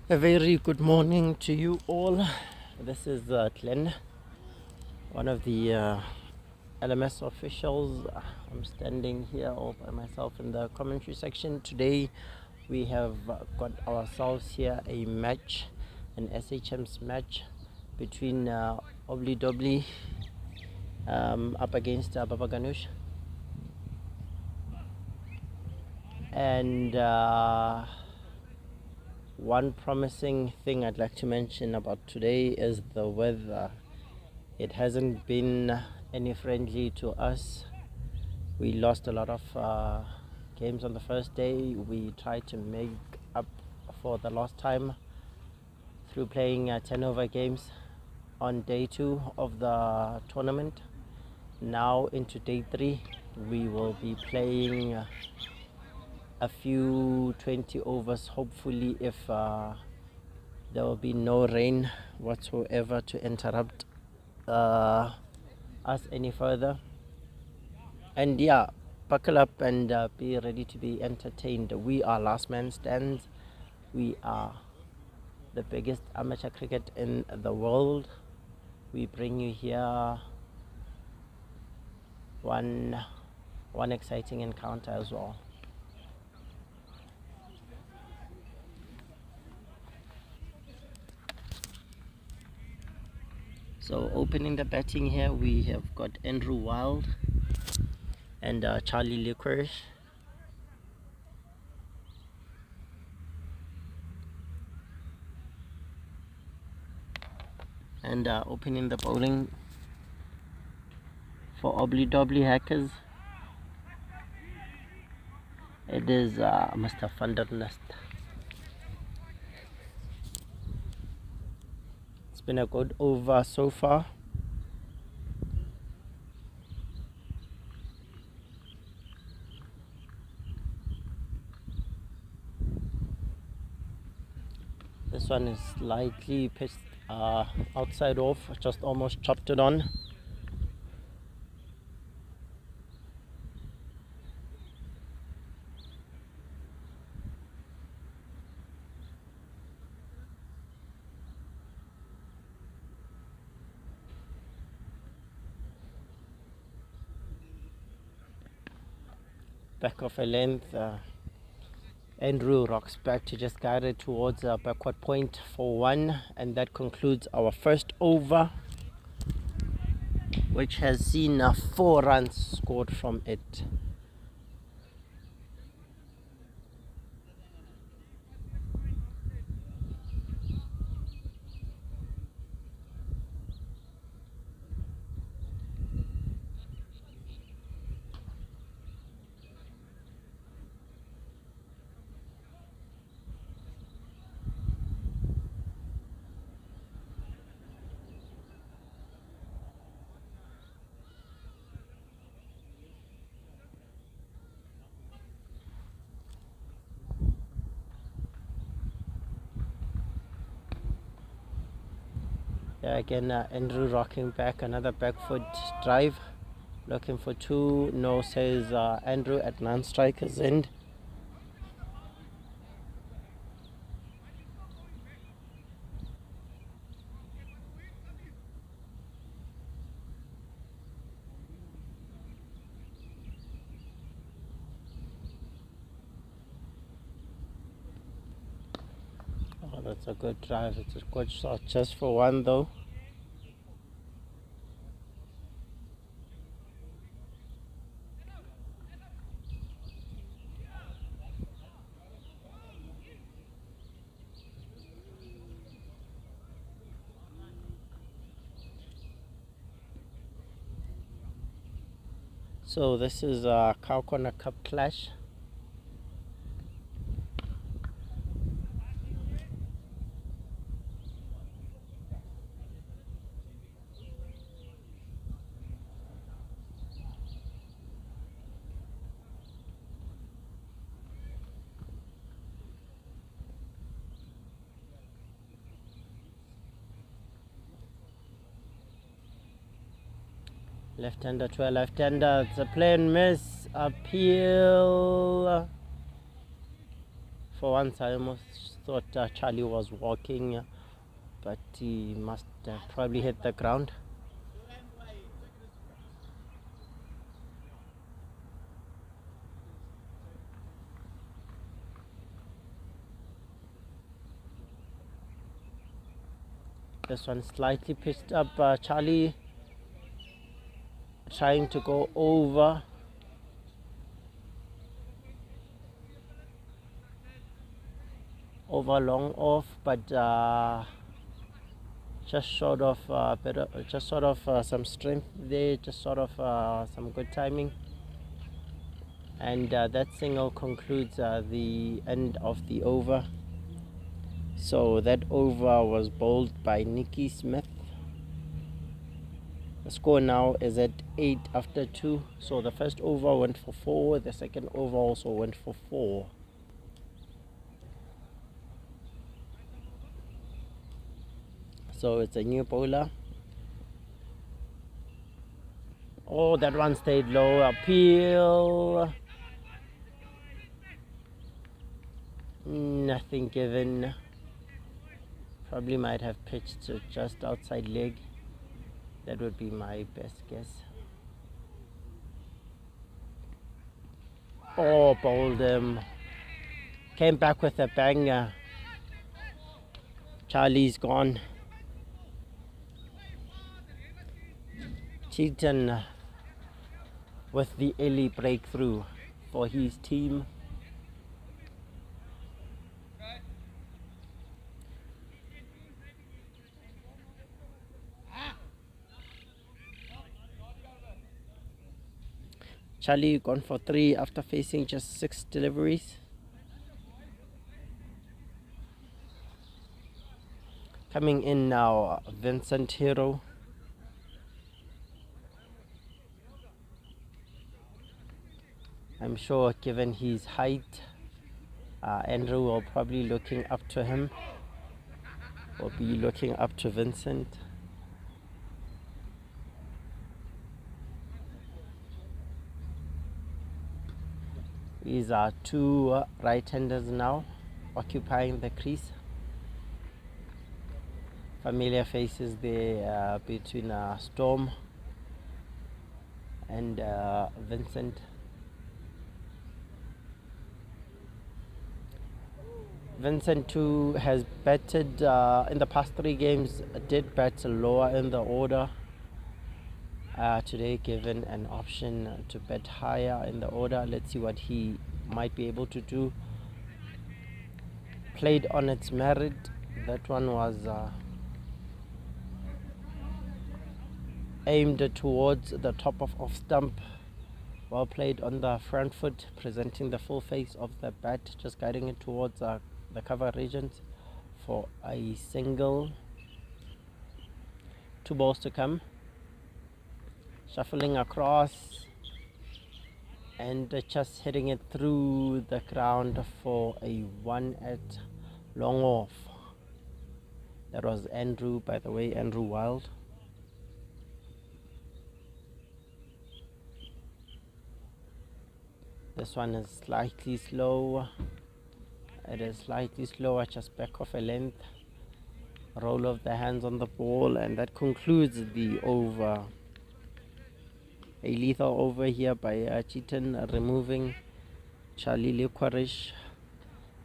A very good morning to you all. This is Glenn, one of the LMS officials. I'm standing here all by myself in the commentary section. Today we have got ourselves here a match, an SHM's match between Ooblidoobli up against Babaganooosh. And one promising thing I'd like to mention about today is the weather. It hasn't been any friendly to us. We lost a lot of games on the first day. We tried to make up for the lost time through playing 10 over games on day 2 of the tournament. Now into day 3, we will be playing a few 20 overs, hopefully, if there will be no rain whatsoever to interrupt us any further. And yeah, buckle up and be ready to be entertained. We are last man stands. We are the biggest amateur cricket in the world. We bring you here one exciting encounter as well. So opening the batting here, we have got Andrew Wild and Charlie Licorice. And opening the bowling for Ooblidoobli Hackers, it is Mr. Vanderlust. It's been a good over so far. This one is slightly pitched outside off, just almost chopped it on. Back of a length, Andrew rocks back to just guide it towards a backward point for 1, and that concludes our first over, which has seen 4 runs scored from it. Yeah, again, Andrew rocking back, another back foot drive, looking for 2. No, says Andrew at non-striker's end. Oh, that's a good drive. It's a good shot, just for 1 though. So this is a Cow Corner Cup clash. Left-hander to a left-hander. It's a play and miss. Appeal For once, I almost thought Charlie was walking, but he must have probably hit the ground. This one slightly pitched up. Charlie trying to go over. Over long off, but just short of some strength there, just sort of some good timing, and that single concludes the end of the over. So that over was bowled by Nicky Smith. The score now is at 8 after 2. So the first over went for 4, the second over also went for 4. So it's a new bowler. Oh, that one stayed low. Appeal. Nothing given. Probably might have pitched to just outside leg. That would be my best guess. Oh, bowled him. Came back with a banger. Charlie's gone. Cheaton with the early breakthrough for his team. Charlie gone for 3 after facing just 6 deliveries. Coming in now, Vincent Hero. I'm sure given his height, Andrew will probably looking up to him, will be looking up to Vincent. These are 2 right-handers now occupying the crease. Familiar faces there between Storm and Vincent. Vincent too has batted in the past 3 games, did bat lower in the order. Today given an option to bat higher in the order. Let's see what he might be able to do. Played on its merit. That one was aimed towards the top of off stump. Well played on the front foot, presenting the full face of the bat, just guiding it towards the cover regions for a single. 2 balls to come. Shuffling across and just hitting it through the ground for a 1 at long off. That was Andrew, by the way, Andrew Wild. This one is slightly slow. It is slightly slower, just back off a length. Roll of the hands on the ball, and that concludes the over. A lethal over here by Cheaton, removing Charlie Liquorish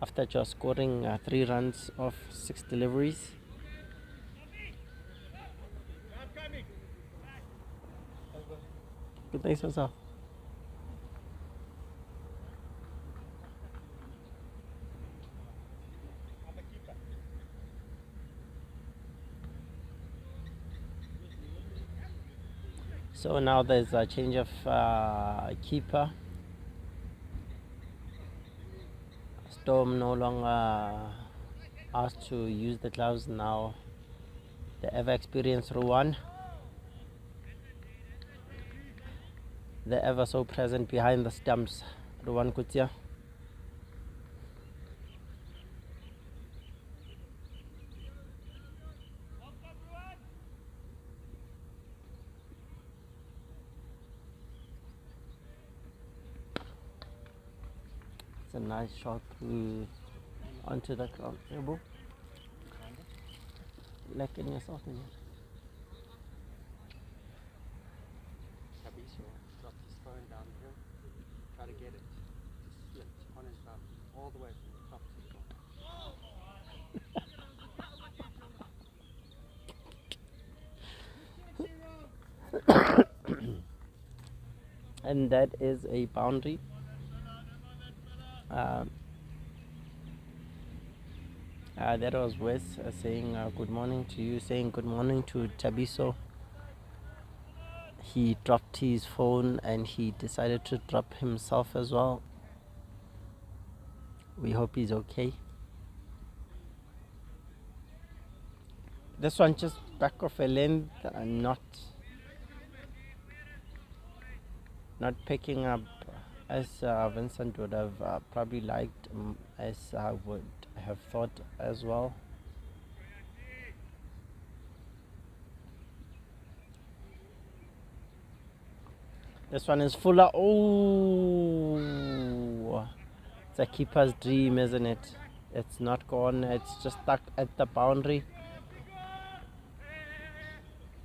after just scoring 3 runs off 6 deliveries. Good night, sir. So now there's a change of keeper. Storm no longer asked to use the gloves. Now the ever experienced Ruwan, the ever so present behind the stumps, Ruwan Kutia. It's a nice shot through onto the ground. Yabo. Like in yourself in here. Tabiso dropped his phone down here, try to get it. Just slipped on his bum all the way from the top to the bottom. And that is a boundary. That was Wes saying good morning to you, saying good morning to Tabiso. He dropped his phone and he decided to drop himself as well. We hope he's okay. This one just back of a length, not picking up as Vincent would have probably liked, as I would have thought as well. This one is fuller. Oh, it's a keeper's dream, isn't it? It's not gone. It's just stuck at the boundary.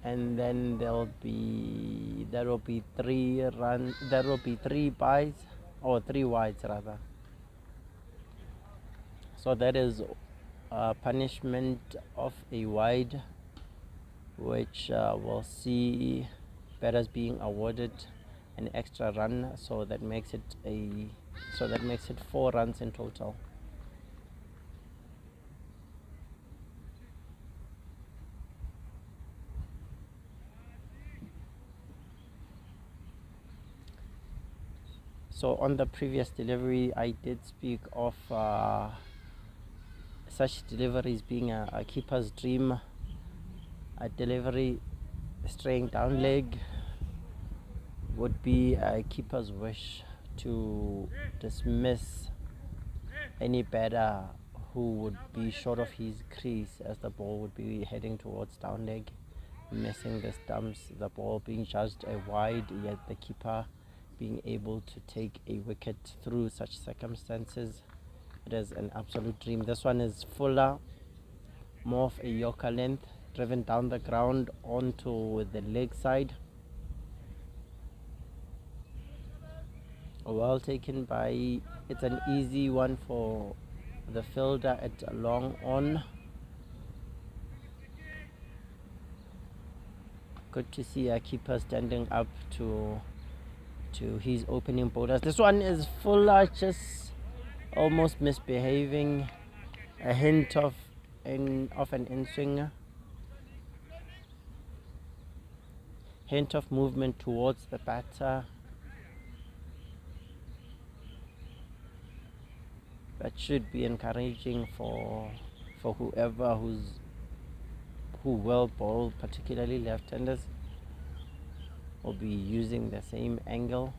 And then there will be 3 runs. There will be 3 byes, or 3 wides rather. So that is a punishment of a wide, which will see batters being awarded an extra run. So that makes it 4 runs in total. So on the previous delivery, I did speak of such deliveries being a keeper's dream. A delivery straying down leg would be a keeper's wish to dismiss any batter who would be short of his crease, as the ball would be heading towards down leg, missing the stumps, the ball being judged a wide, yet the keeper being able to take a wicket through such circumstances. It is an absolute dream. This one is fuller, more of a yorker length, driven down the ground onto the leg side. Well taken by, it's an easy one for the fielder at long on. Good to see a keeper standing up to his opening bowlers. This one is fuller, just almost misbehaving, a hint of an in-swinger, hint of movement towards the batter. That should be encouraging for whoever who will bowl, particularly left-handers, will be using the same angle.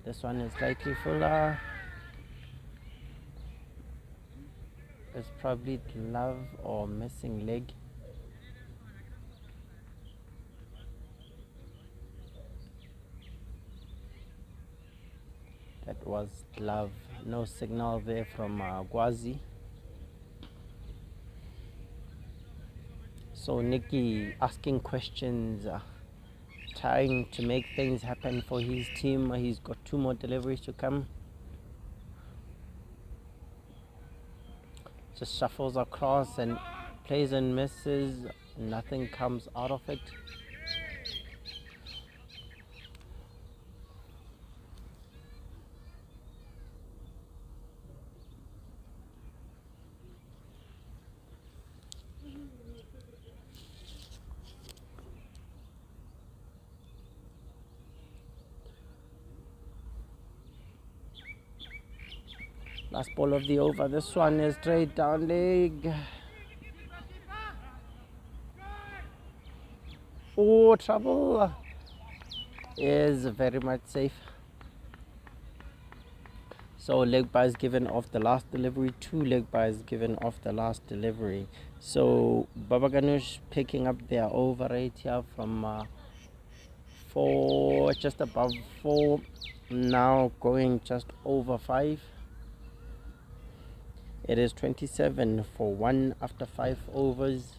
This one is slightly fuller. It's probably glove or missing leg. That was glove. No signal there from Gwazi. So Nicky asking questions, trying to make things happen for his team. He's got 2 more deliveries to come. Just shuffles across and plays and misses. Nothing comes out of it. Last ball of the over. This one is straight down leg. Oh, trouble. Is very much safe. So leg byes given off the last delivery. 2 leg byes given off the last delivery. So Babaganooosh picking up their over rate here from 4, just above 4, now going just over 5. It is 27 for 1 after 5 overs.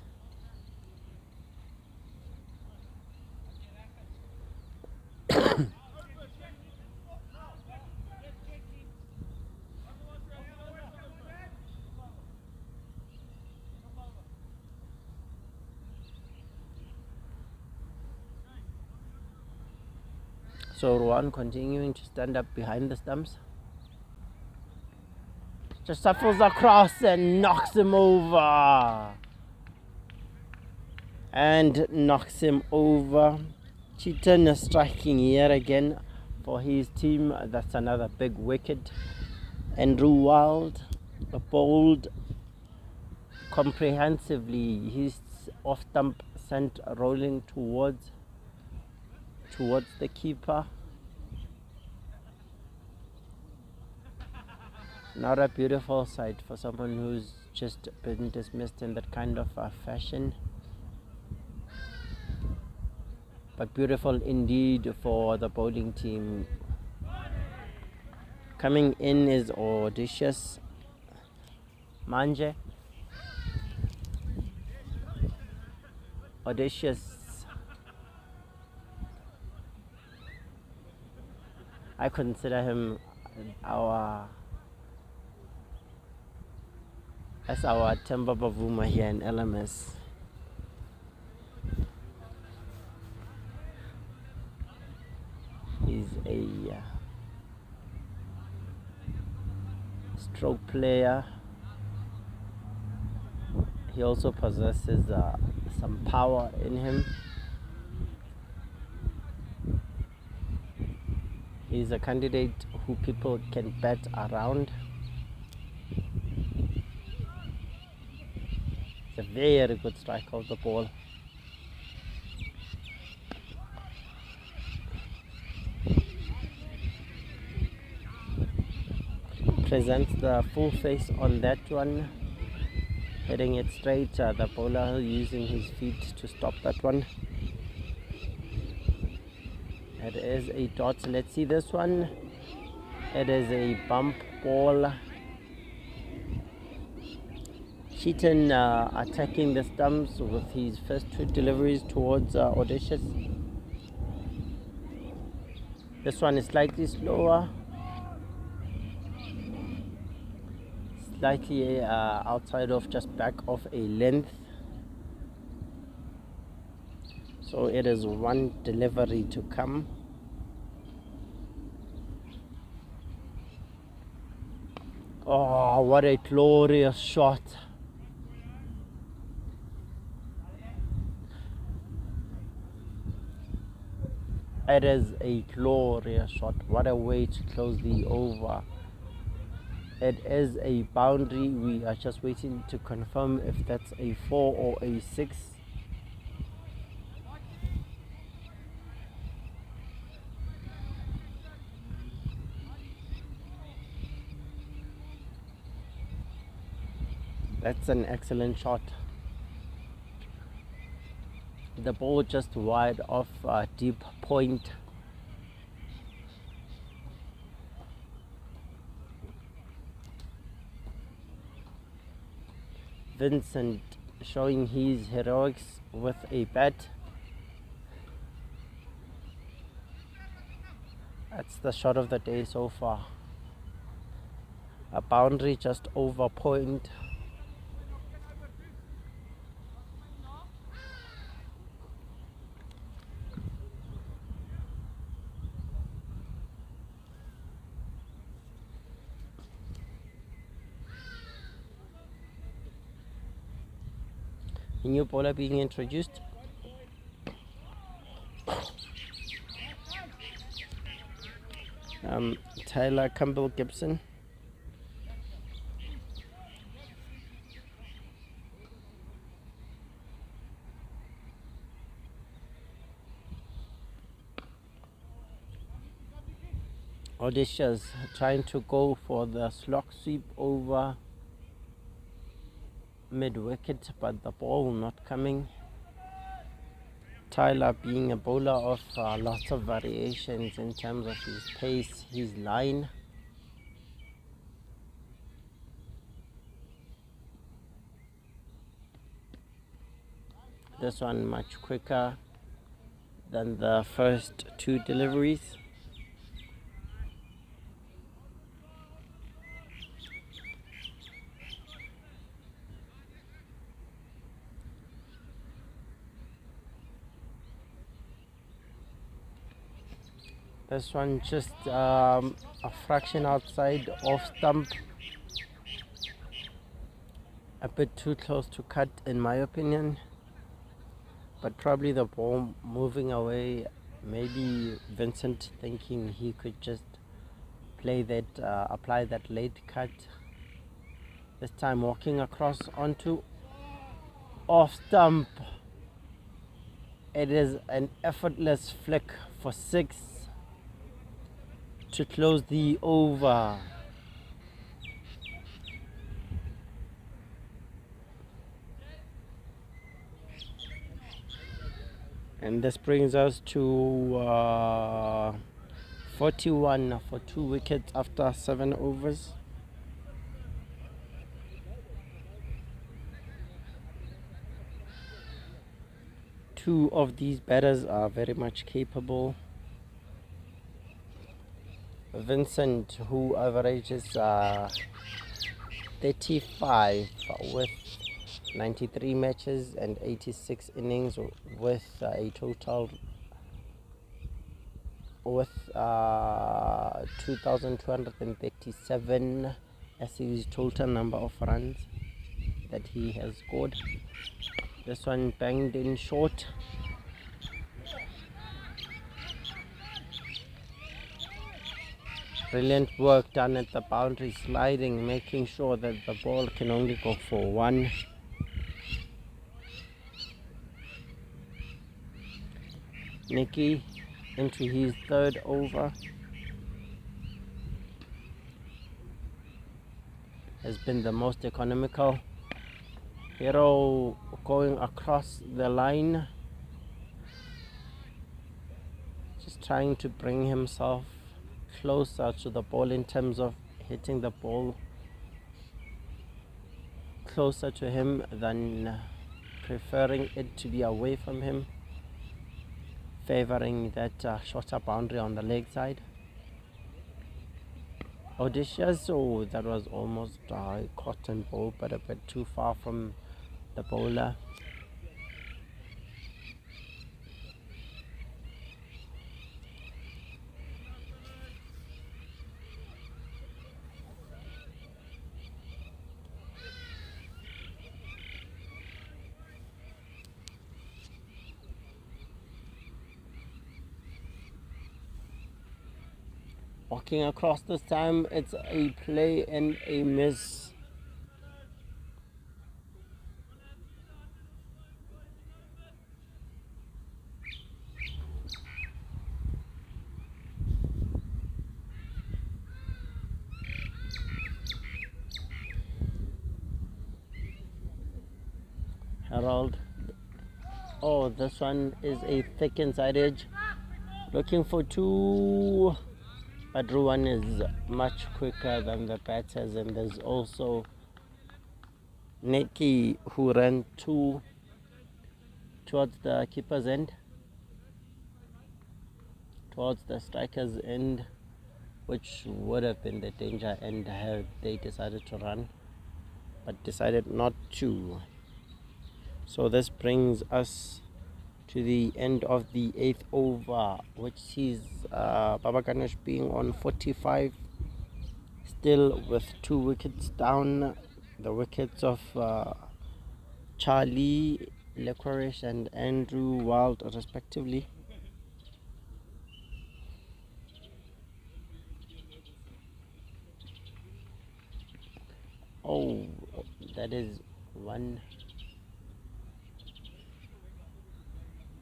So Ruan continuing to stand up behind the stumps. Just shuffles across and knocks him over. And knocks him over. Cheaton striking here again for his team. That's another big wicket. Andrew Wild bowled comprehensively. His off stump sent rolling towards the keeper. Not a beautiful sight for someone who's just been dismissed in that kind of fashion. But beautiful indeed for the bowling team. Coming in is Audacious Manje. Audacious. I consider him as our Temba Bavuma here in LMS. He's a stroke player. He also possesses some power in him. He's a candidate who people can bet around. It's a very good strike of the ball. Presents the full face on that one, hitting it straight. The bowler using his feet to stop that one. It is a dot. Let's see this one. It is a bump ball. Cheaton attacking the stumps with his first 2 deliveries towards Audacious. This one is slightly slower. Slightly outside of just back of a length. So it is 1 delivery to come. Oh, what a glorious shot. It is a glorious shot. What a way to close the over. It is a boundary. We are just waiting to confirm if that's a 4 or a 6. That's an excellent shot. The ball just wide off deep point. Vincent showing his heroics with a bat. That's the shot of the day so far. A boundary just over point. A new bowler being introduced. Tyler Campbell Gibson. Audacious trying to go for the slog sweep over mid-wicket, but the ball not coming. Tyler being a bowler of lots of variations in terms of his pace, his line. This one much quicker than the first two deliveries. This one just a fraction outside off stump, a bit too close to cut in my opinion, but probably the ball moving away, maybe Vincent thinking he could just play that, apply that late cut. This time walking across onto off stump. It is an effortless flick for 6 to close the over. And this brings us to 41 for 2 wickets after 7 overs. Two of these batters are very much capable. Vincent, who averages 35 with 93 matches and 86 innings, with a total with 2,237 as his total number of runs that he has scored. This one banged in short. Brilliant work done at the boundary, sliding, making sure that the ball can only go for 1. Nicky into his 3rd over. Has been the most economical. Hero going across the line, just trying to bring himself closer to the ball in terms of hitting the ball closer to him than preferring it to be away from him, favoring that shorter boundary on the leg side. Audacious, oh, that was almost a cotton ball, but a bit too far from the bowler. Walking across this time, it's a play and a miss. Harold. Oh, this one is a thick inside edge. Looking for 2. But Ruan is much quicker than the batters, and there's also Neki who ran 2 towards the keeper's end, towards the striker's end, which would have been the danger end had they decided to run, but decided not to. So this brings us to the end of the 8th over, which sees Babaganooosh being on 45, still with 2 wickets down. The wickets of Charlie, Licorice and Andrew Wild respectively. Oh, that is one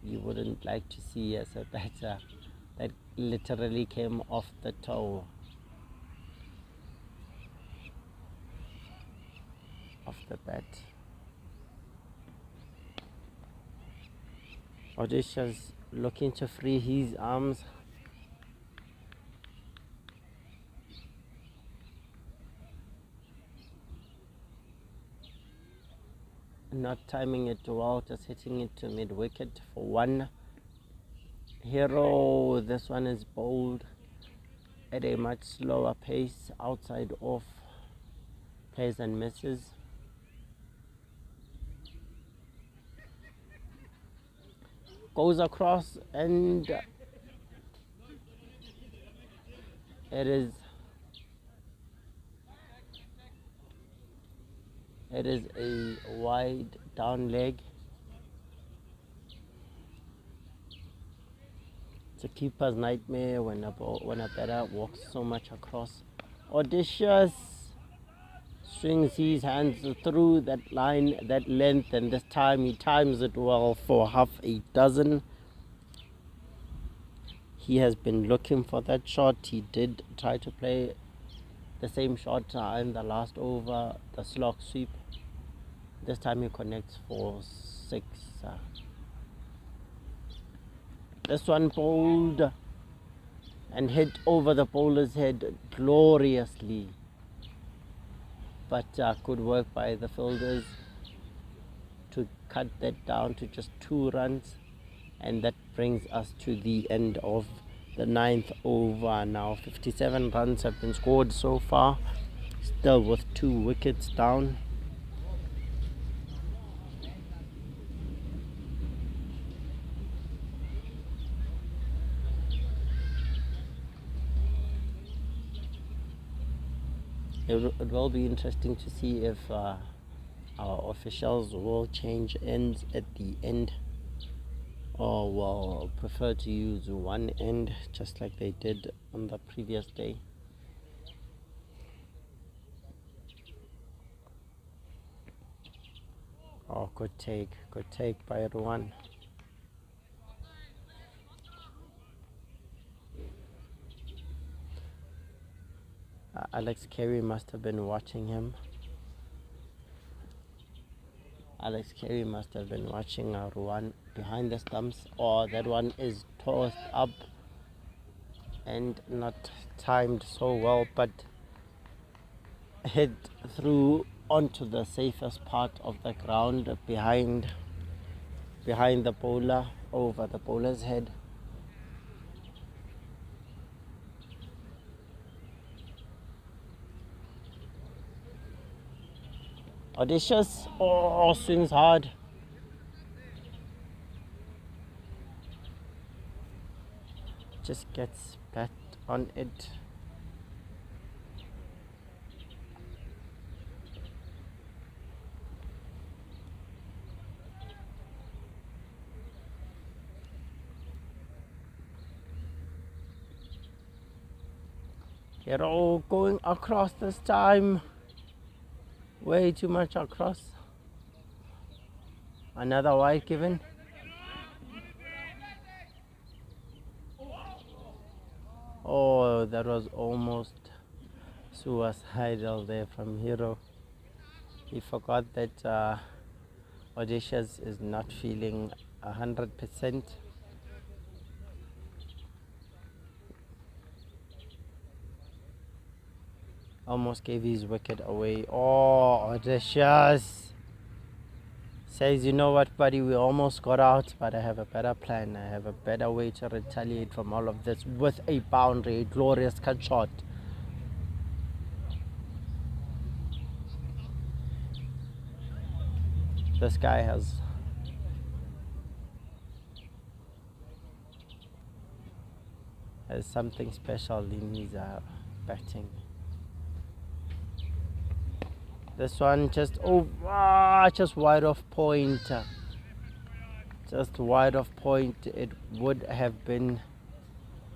you wouldn't like to see as a batter. That literally came off the toe of the bat. Audacious looking to free his arms. not timing it well, just hitting it to mid wicket for one. Hero, this one is bowled at a much slower pace, outside off, plays and misses. Goes across, and it is a wide down leg. It's a keeper's nightmare when a batter walks so much across. Audacious swings his hands through that line, that length, and this time he times it well for half a dozen. He has been looking for that shot. He did try to play the same shot in the last over, the slog sweep. This time he connects for 6. This one bowled and hit over the bowler's head gloriously, but good work by the fielders to cut that down to just 2 runs, and that brings us to the end of the 9th over. Now 57 runs have been scored so far, still with 2 wickets down. It will be interesting to see if our officials will change ends at the end, or will prefer to use one end just like they did on the previous day. Oh, good take by everyone. Alex Carey must have been watching him. Alex Carey must have been watching Ruan behind the stumps, or that one is tossed up and not timed so well, but hit through onto the safest part of the ground behind the bowler, over the bowler's head. Audacious, oh, swings hard. Just gets bat on it. Hero going across this time. Way too much across. Another wide given. Oh, that was almost suicidal there from Hero. He forgot that Audacious is not feeling 100%. Almost gave his wicket away. Oh, Audacious says, you know what, buddy, we almost got out, but I have a better plan. I have a better way to retaliate from all of this with a boundary, a glorious cut shot. This guy has something special in his batting. This one just just wide off point. Just wide off point. It would have been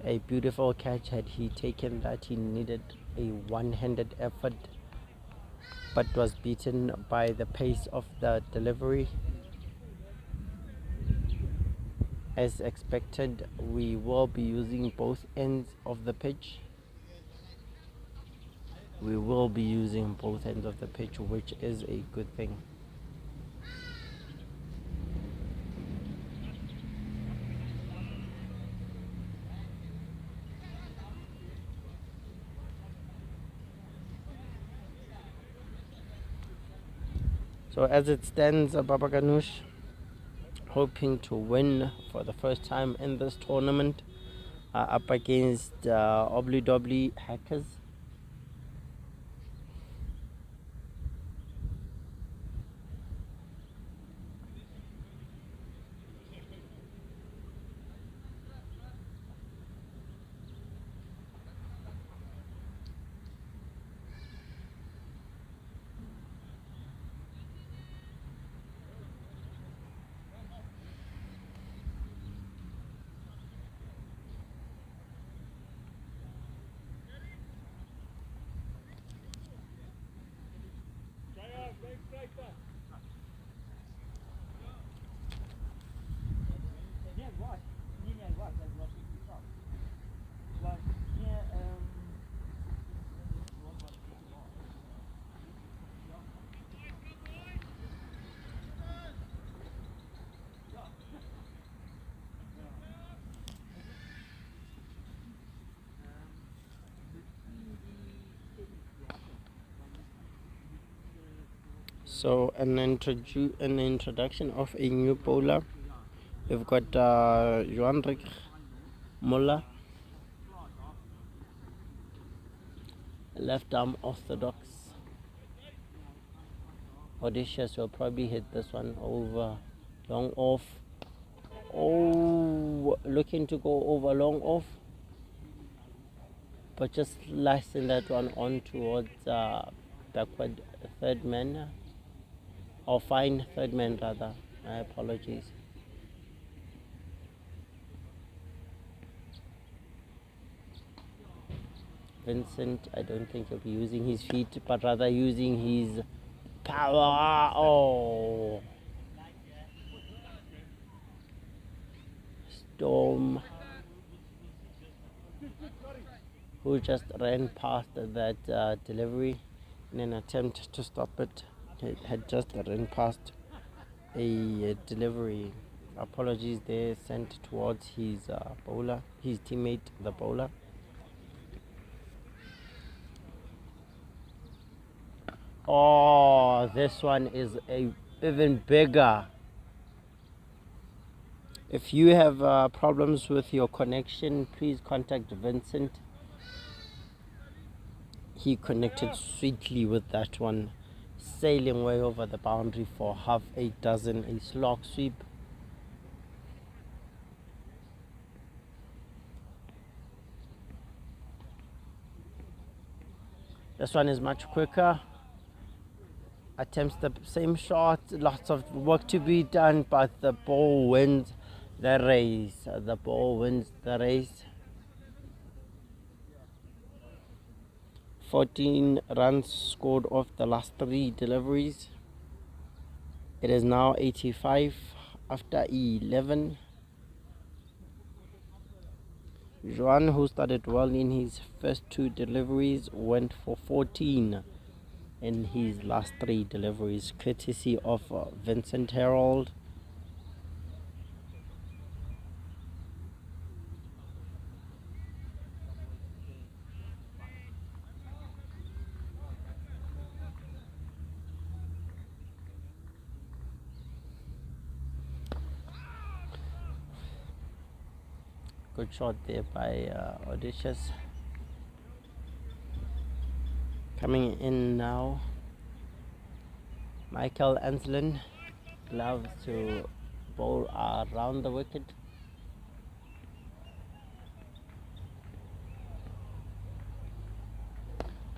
a beautiful catch had he taken that. He needed a one-handed effort, but was beaten by the pace of the delivery. As expected, we will be using both ends of the pitch. We will be using both ends of the pitch, which is a good thing. So as it stands, Babaganooosh hoping to win for the first time in this tournament, up against Ooblidoobli Hackers. So an introduction of a new bowler. We've got Johanrik Muller, left arm orthodox. Audacious will probably hit this one over long off. Oh, looking to go over long off, but just slicing that one on towards backward third man, or fine third man rather. My apologies. Vincent, I don't think he'll be using his feet, but rather using his power. Oh, Storm, who just ran past that delivery in an attempt to stop it. He had just ran past a delivery. Apologies there, sent towards his bowler, his teammate, the bowler. Oh, this one is even bigger. If you have problems with your connection, please contact Vincent. He connected sweetly with that one, sailing way over the boundary for half a dozen, a slog sweep. This one is much quicker. Attempts the same shot, lots of work to be done, but the ball wins the race. The ball wins the race. 14 runs scored off the last 3 deliveries. It is now 85 after 11. Juan, who started well in his first 2 deliveries, went for 14 in his last 3 deliveries, courtesy of Vincent Harold. Good shot there by Audacious. Coming in now, Michael Anslin loves to bowl around the wicket.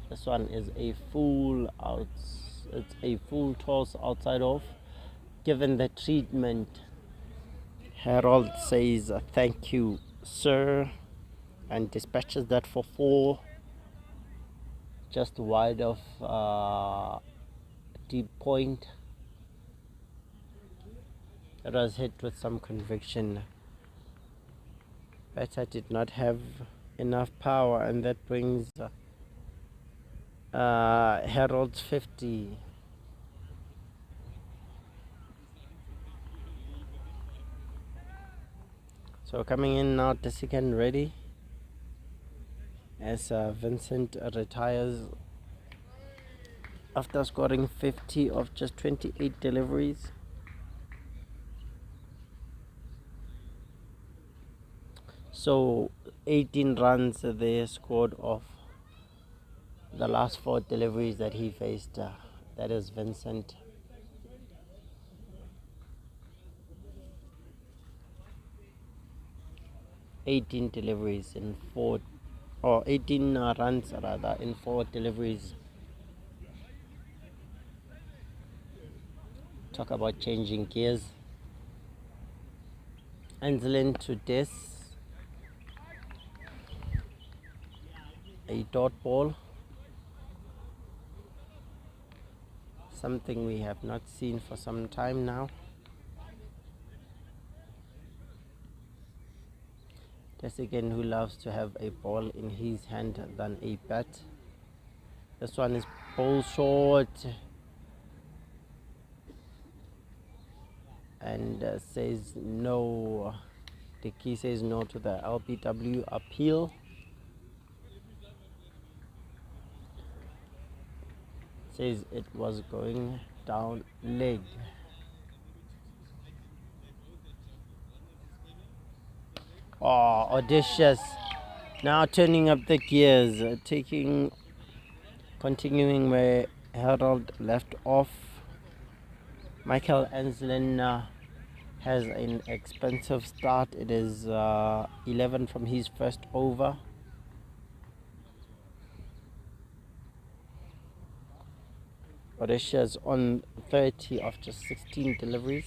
This one is a full out. It's a full toss outside off. Given the treatment, Harold says thank you, sir, and dispatches that for 4, just wide of deep point. It was hit with some conviction. Batter did not have enough power, and that brings Harold's 50. So coming in now, the second ready as Vincent retires. after scoring 50 of just 28 deliveries. So 18 runs they scored off the last 4 deliveries that he faced. That is Vincent. Eighteen deliveries in 4, or 18 runs rather in 4 deliveries. Talk about changing gears. Anselin to Des, a dot ball, something we have not seen for some time now. Des again, who loves to have a ball in his hand than a bat. This one is ball short, and says no. The key says no to the LBW appeal. Says it was going down leg. Oh, audacious. Now turning up the gears, continuing where Harold left off. Michael Anselin has an expensive start. It is 11 from his first over. Odisha's on 30 after 16 deliveries.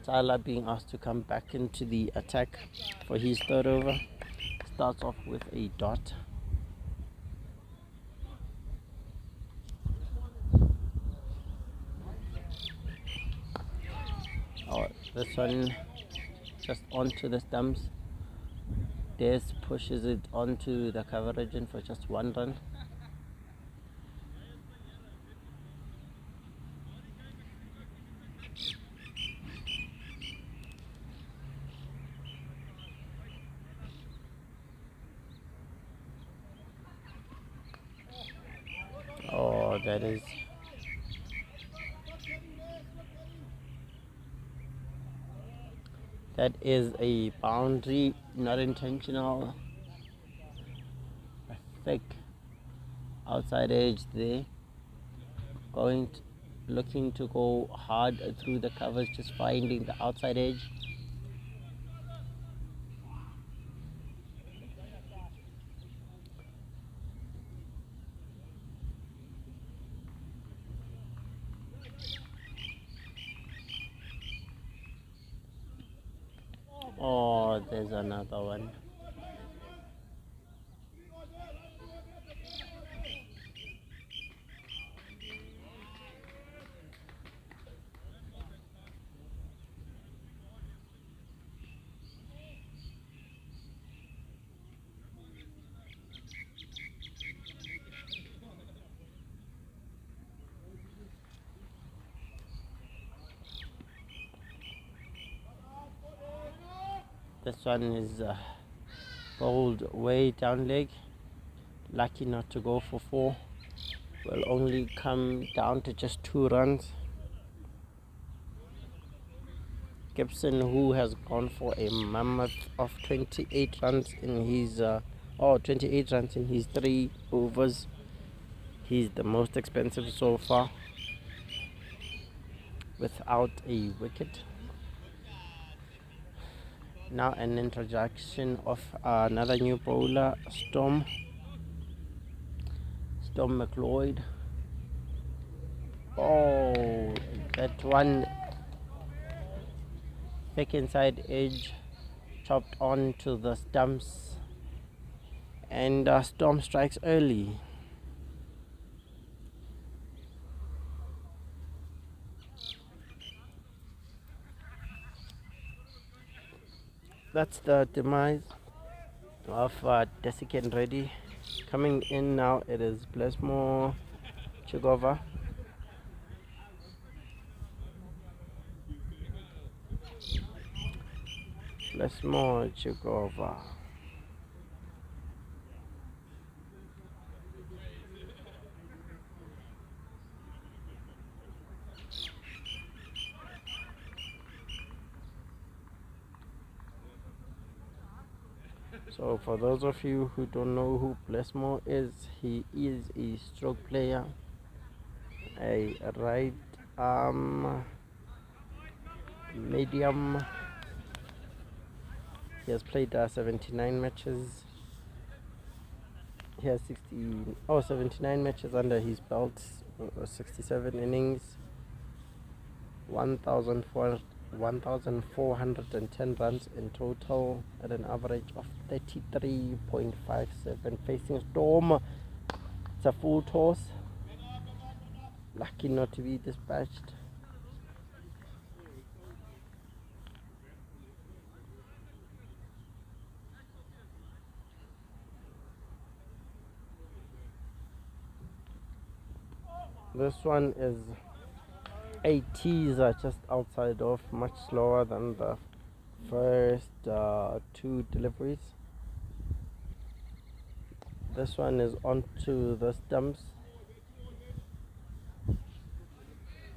Tyler being asked to come back into the attack for his third over. Starts off with a dot. Oh, this one just onto the stumps. Des pushes it onto the cover region for just 1 run. Oh, that is a boundary, not intentional. A thick outside edge there. Looking to go hard through the covers, just finding the outside edge. Oh, there's another one. This one is bowled way down leg. Lucky not to go for 4. Will only come down to just 2 runs. Gibson, who has gone for a mammoth of 28 runs in his 28 runs in his 3 overs. He's the most expensive so far, without a wicket. Now an introduction of another new bowler, Storm McLeod. Oh, that one thick inside edge chopped onto the stumps, and Storm strikes early. that's the demise of Desikan Ready. Coming in now, it is Blesmo Chigova. Blesmo Chigova. So for those of you who don't know who Blesmo is, he is a stroke player, a right arm medium. He has played 79 matches. He has 79 matches under his belt, 67 innings, 1,410 runs in total at an average of 33.57. Facing Storm, it's a full toss. Lucky not to be dispatched. This one is a teaser just outside of, much slower than the first two deliveries. This one is onto the stumps.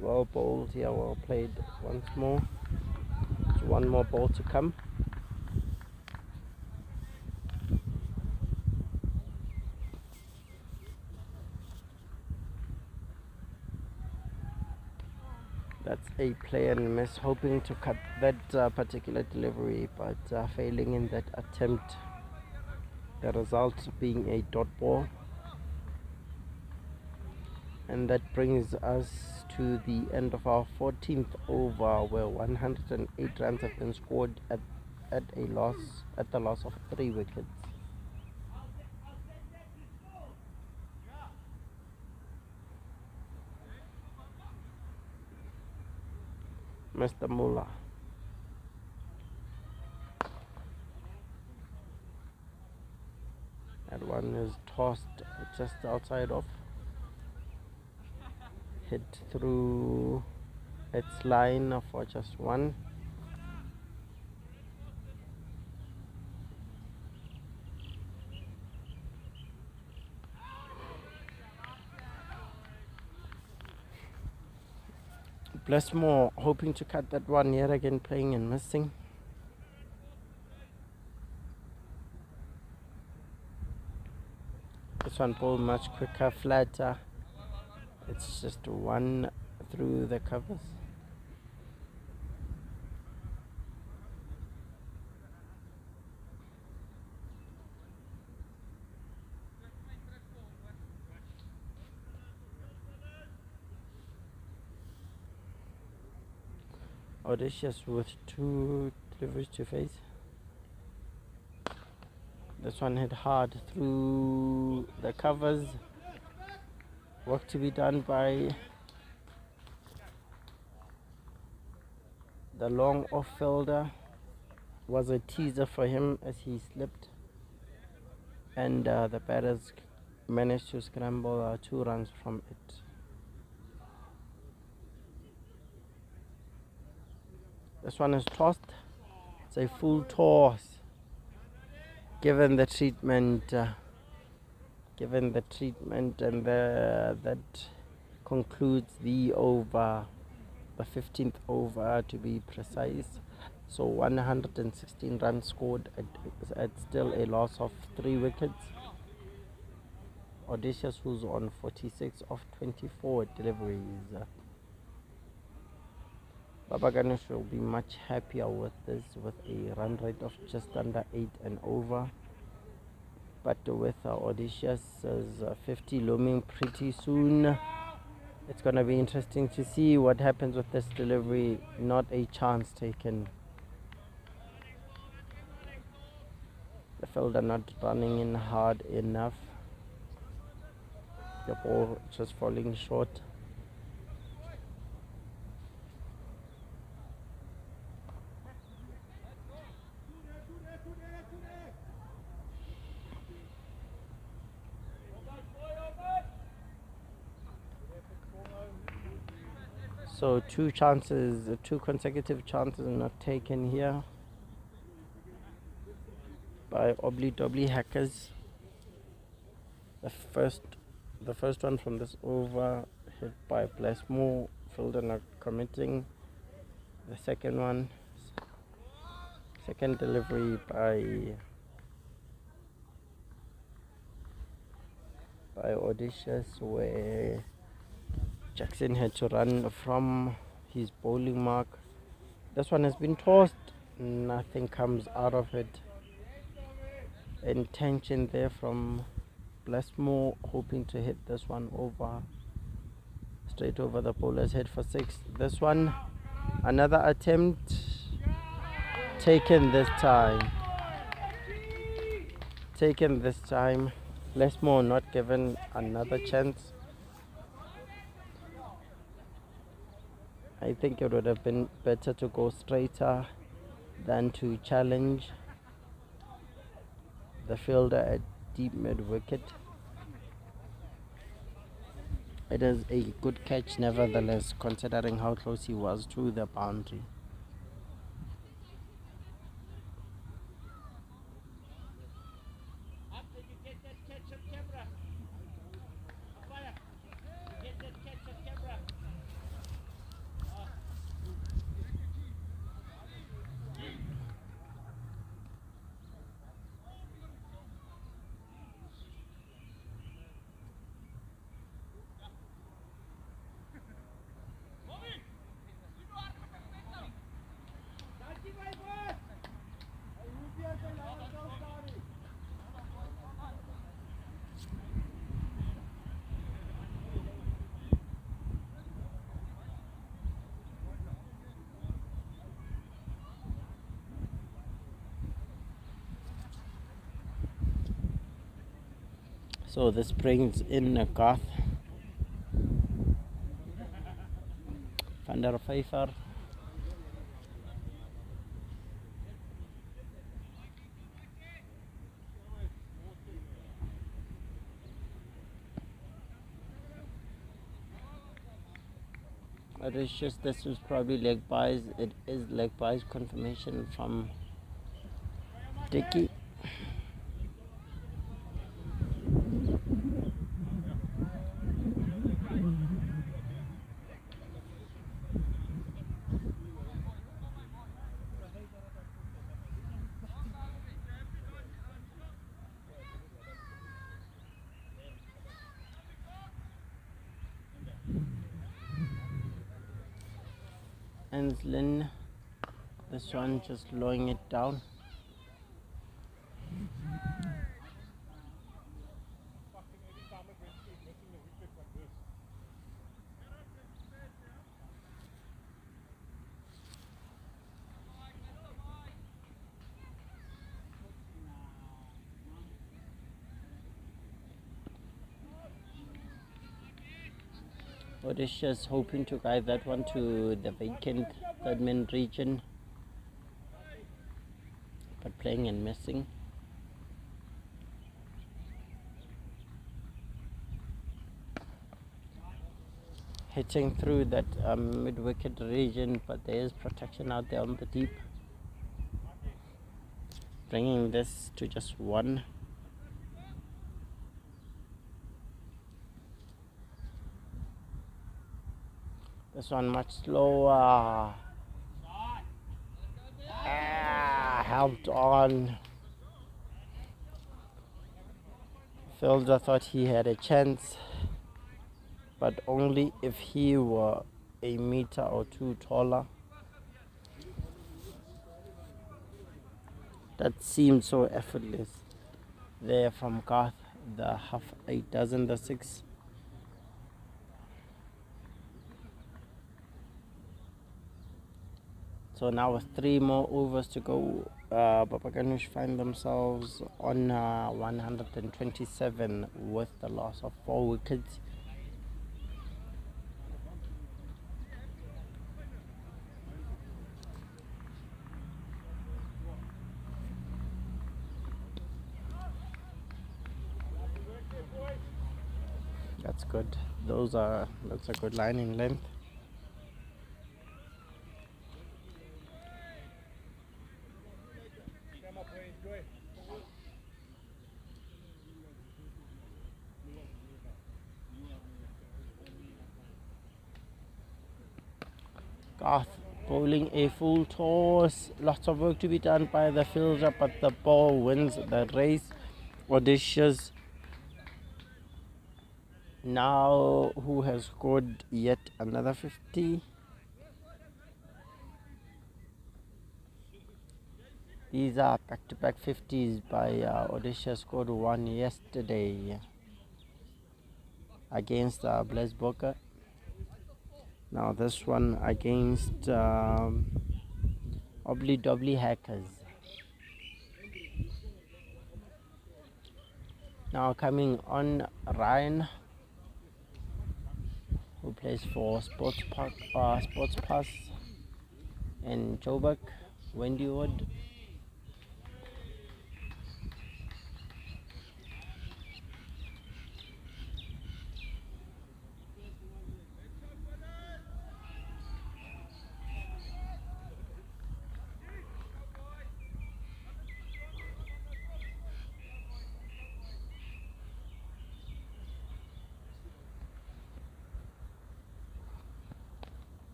Well bowled here, well played once more. There's one more ball to come. That's a play and miss, hoping to cut that particular delivery, but failing in that attempt. The result being a dot ball. And that brings us to the end of our 14th over, where 108 runs have been scored at the loss of 3 wickets. Mr. Muller. That one is tossed just outside of, hit through its line for just one. Blesmo hoping to cut that one, yet again playing and missing. This one ball much quicker, flatter. It's just one through the covers. Audacious with 2 deliveries to face. This one hit hard through the covers. Work to be done by the long off fielder. Was a teaser for him as he slipped, and the batters managed to scramble 2 runs from it. This one is tossed. It's a full toss. Given the treatment, and that concludes the over, the 15th over to be precise. So 116 runs scored at still a loss of 3 wickets. Audacious, who's on 46 of 24 deliveries. Babaganooosh will be much happier with this, with a run rate of just under 8 and over. But with Audacious 50 looming pretty soon, it's going to be interesting to see what happens with this delivery. Not a chance taken. The fielder not running in hard enough. The ball just falling short. So two consecutive chances not taken here by Ooblidoobli hackers. The first one from this over hit by Blessmore, fielder not committing. The second delivery by Audacious, where Jackson had to run from his bowling mark. This one has been tossed, nothing comes out of it. Intention there from Blessmore, hoping to hit this one over, straight over the bowler's head for 6. This one, another attempt, taken this time. Blessmore not given another chance. I think it would have been better to go straighter than to challenge the fielder at deep mid wicket. It is a good catch nevertheless, considering how close he was to the boundary. So this brings in Garth van der Vyver. It is just, this was probably leg buys. It is leg buys confirmation from Dicky. Enslin, this one just lowering it down. Audacious hoping to guide that one to the vacant third man region, but playing and missing. Hitting through that mid wicket region, but there is protection out there on the deep, bringing this to just 1. This one much slower. Helped on. Fielder thought he had a chance, but only if he were a meter or 2 taller. That seemed so effortless there from Garth. The half 8 dozen, the 6. So now with 3 more overs to go, Babaganooosh find themselves on 127 with the loss of 4 wickets. That's good. That's a good line in length. Garth bowling a full toss. Lots of work to be done by the fielder, but the ball wins the race. Audacious. Now, who has scored yet another 50? These are back-to-back 50s by Audacious. Scored one yesterday against Blaise Boka. Now this one against Ooblidoobli Hackers. Now coming on, Ryan, who plays for Sports Pass in Joburg, Wendywood.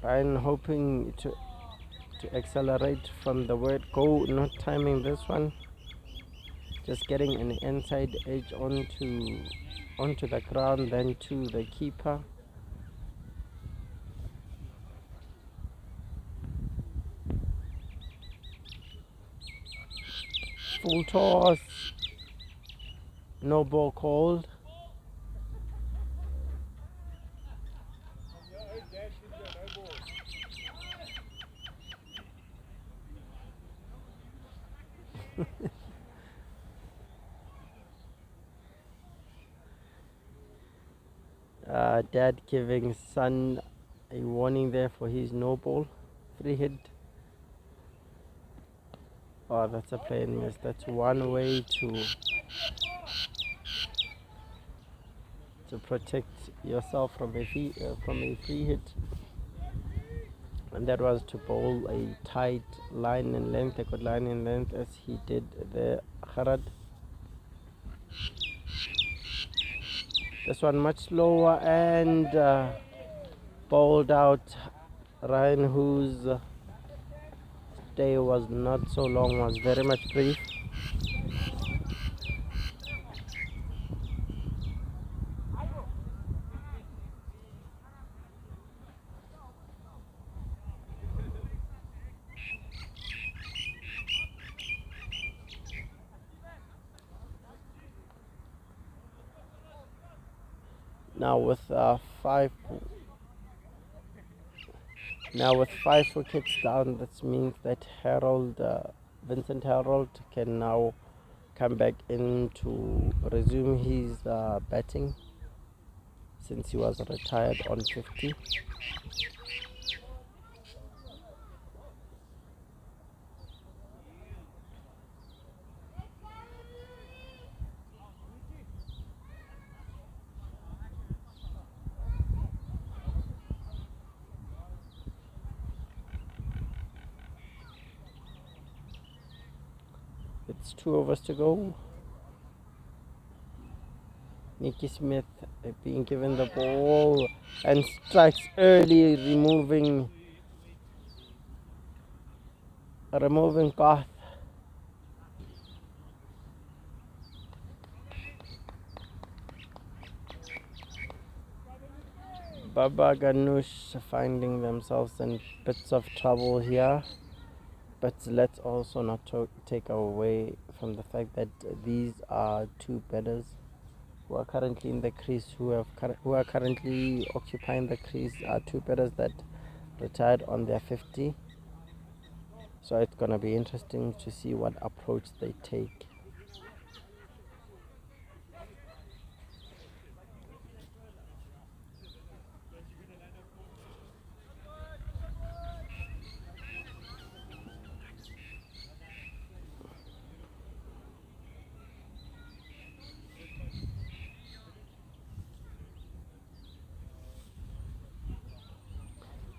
Ryan hoping to accelerate from the word go, not timing this one. Just getting an inside edge onto the ground, then to the keeper. Full toss. No ball called. Dad giving son a warning there for his no ball. Free hit. Oh, that's a plain miss. That's one way to protect yourself from a free hit. And that was to bowl a tight line and length, a good line and length, as he did the Kharad. This one much slower and bowled out. Ryan, whose day was not so long, was very much brief. Now with five wickets down, that means that Vincent Harold can now come back in to resume his batting, since he was retired on 50. It's 2 overs to go. Nicky Smith being given the ball and strikes early, removing Garth. Babaganooosh finding themselves in bits of trouble here. But let's also not take away from the fact that these are 2 batters who are currently in the crease, who are currently occupying the crease, are 2 batters that retired on their 50. So it's gonna be interesting to see what approach they take.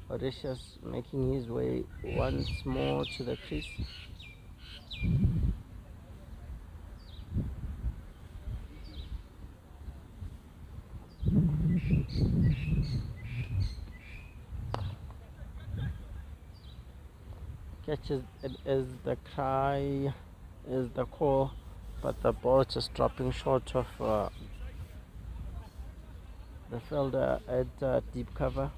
Audacious making his way once more to the crease. catches it is the cry, is the call, but the ball just dropping short of the fielder at deep cover.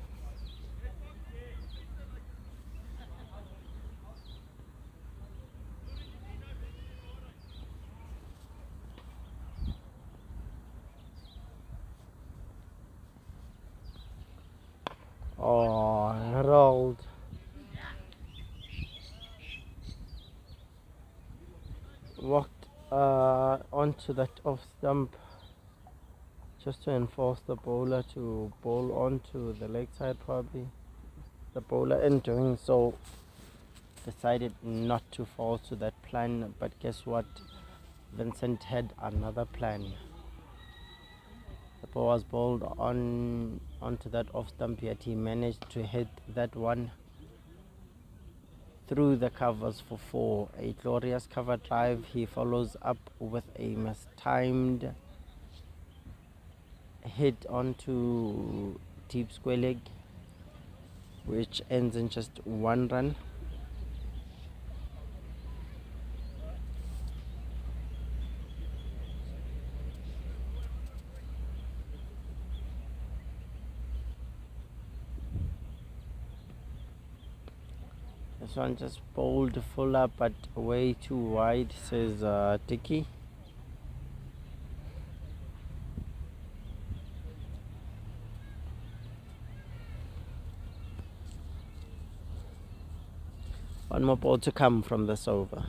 Oh, rolled. Walked onto that off stump just to enforce the bowler to bowl onto the leg side probably. The bowler in doing so decided not to fall to that plan, but guess what? Vincent had another plan. The ball was bowled onto that off stump, yet he managed to hit that one through the covers for 4. A glorious cover drive. He follows up with a mistimed hit onto deep square leg, which ends in just 1 run. This one just bowled fuller but way too wide, says Dicky. One more ball to come from this over.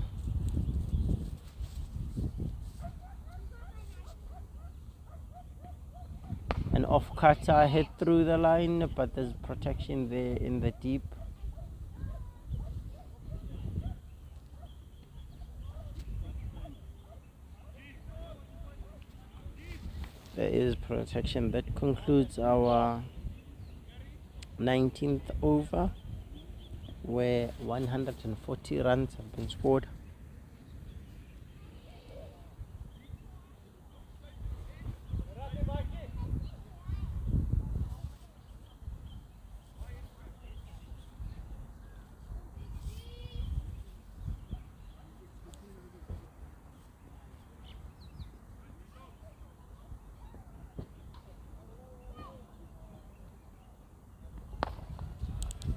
An off cutter hit through the line, but there's protection there in the deep. There is protection. That concludes our 19th over, where 140 runs have been scored.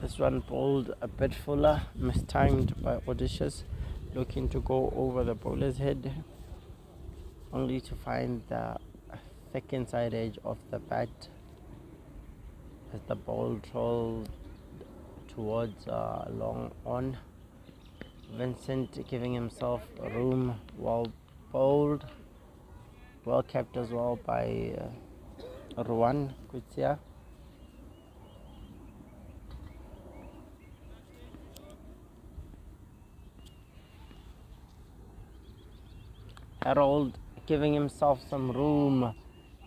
This one bowled a bit fuller, mistimed by Odysseus, looking to go over the bowler's head, only to find the thick inside edge of the bat as the ball rolled towards long on. Vincent giving himself room, well bowled, well kept as well by Ruan Kutsia. Harold giving himself some room,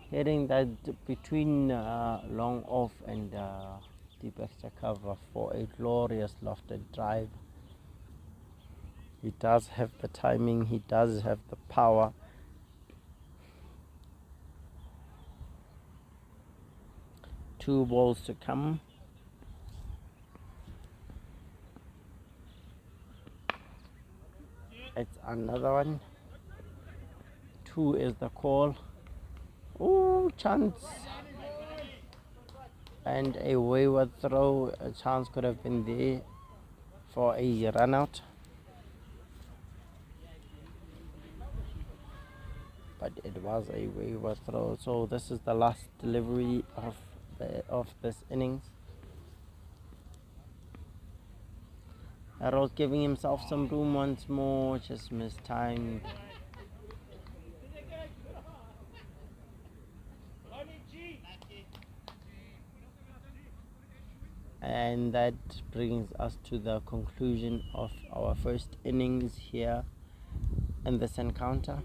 hitting that between long off and deep extra cover for a glorious lofted drive. He does have the timing, he does have the power. Two balls to come. It's another one. 2 is the call. Oh, chance. And a wayward throw. A chance could have been there for a run out. But it was a wayward throw. So this is the last delivery of this innings. Harold giving himself some room once more, just mistimed. And that brings us to the conclusion of our first innings here in this encounter.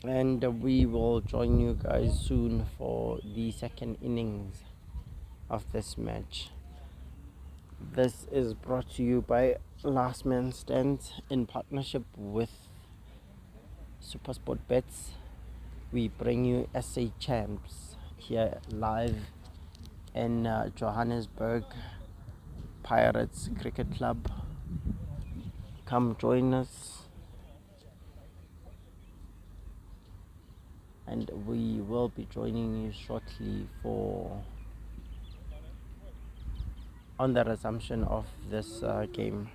And we will join you guys soon for the second innings of this match. This is brought to you by Last Man Stands in partnership with Supersport Bets. We bring you SA Champs here live in Johannesburg Pirates Cricket Club. Come join us, and we will be joining you shortly for on the resumption of this game.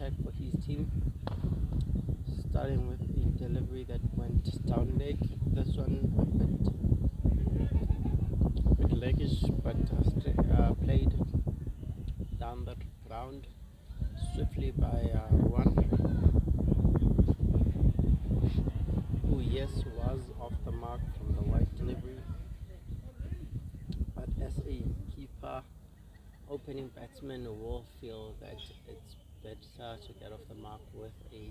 attack for his team, starting with the delivery that went down leg. This one a bit leggish, but played down the ground swiftly by Ruan, who yes was off the mark from the wide delivery, but as a keeper, opening batsman will feel that it's better to get off the mark with a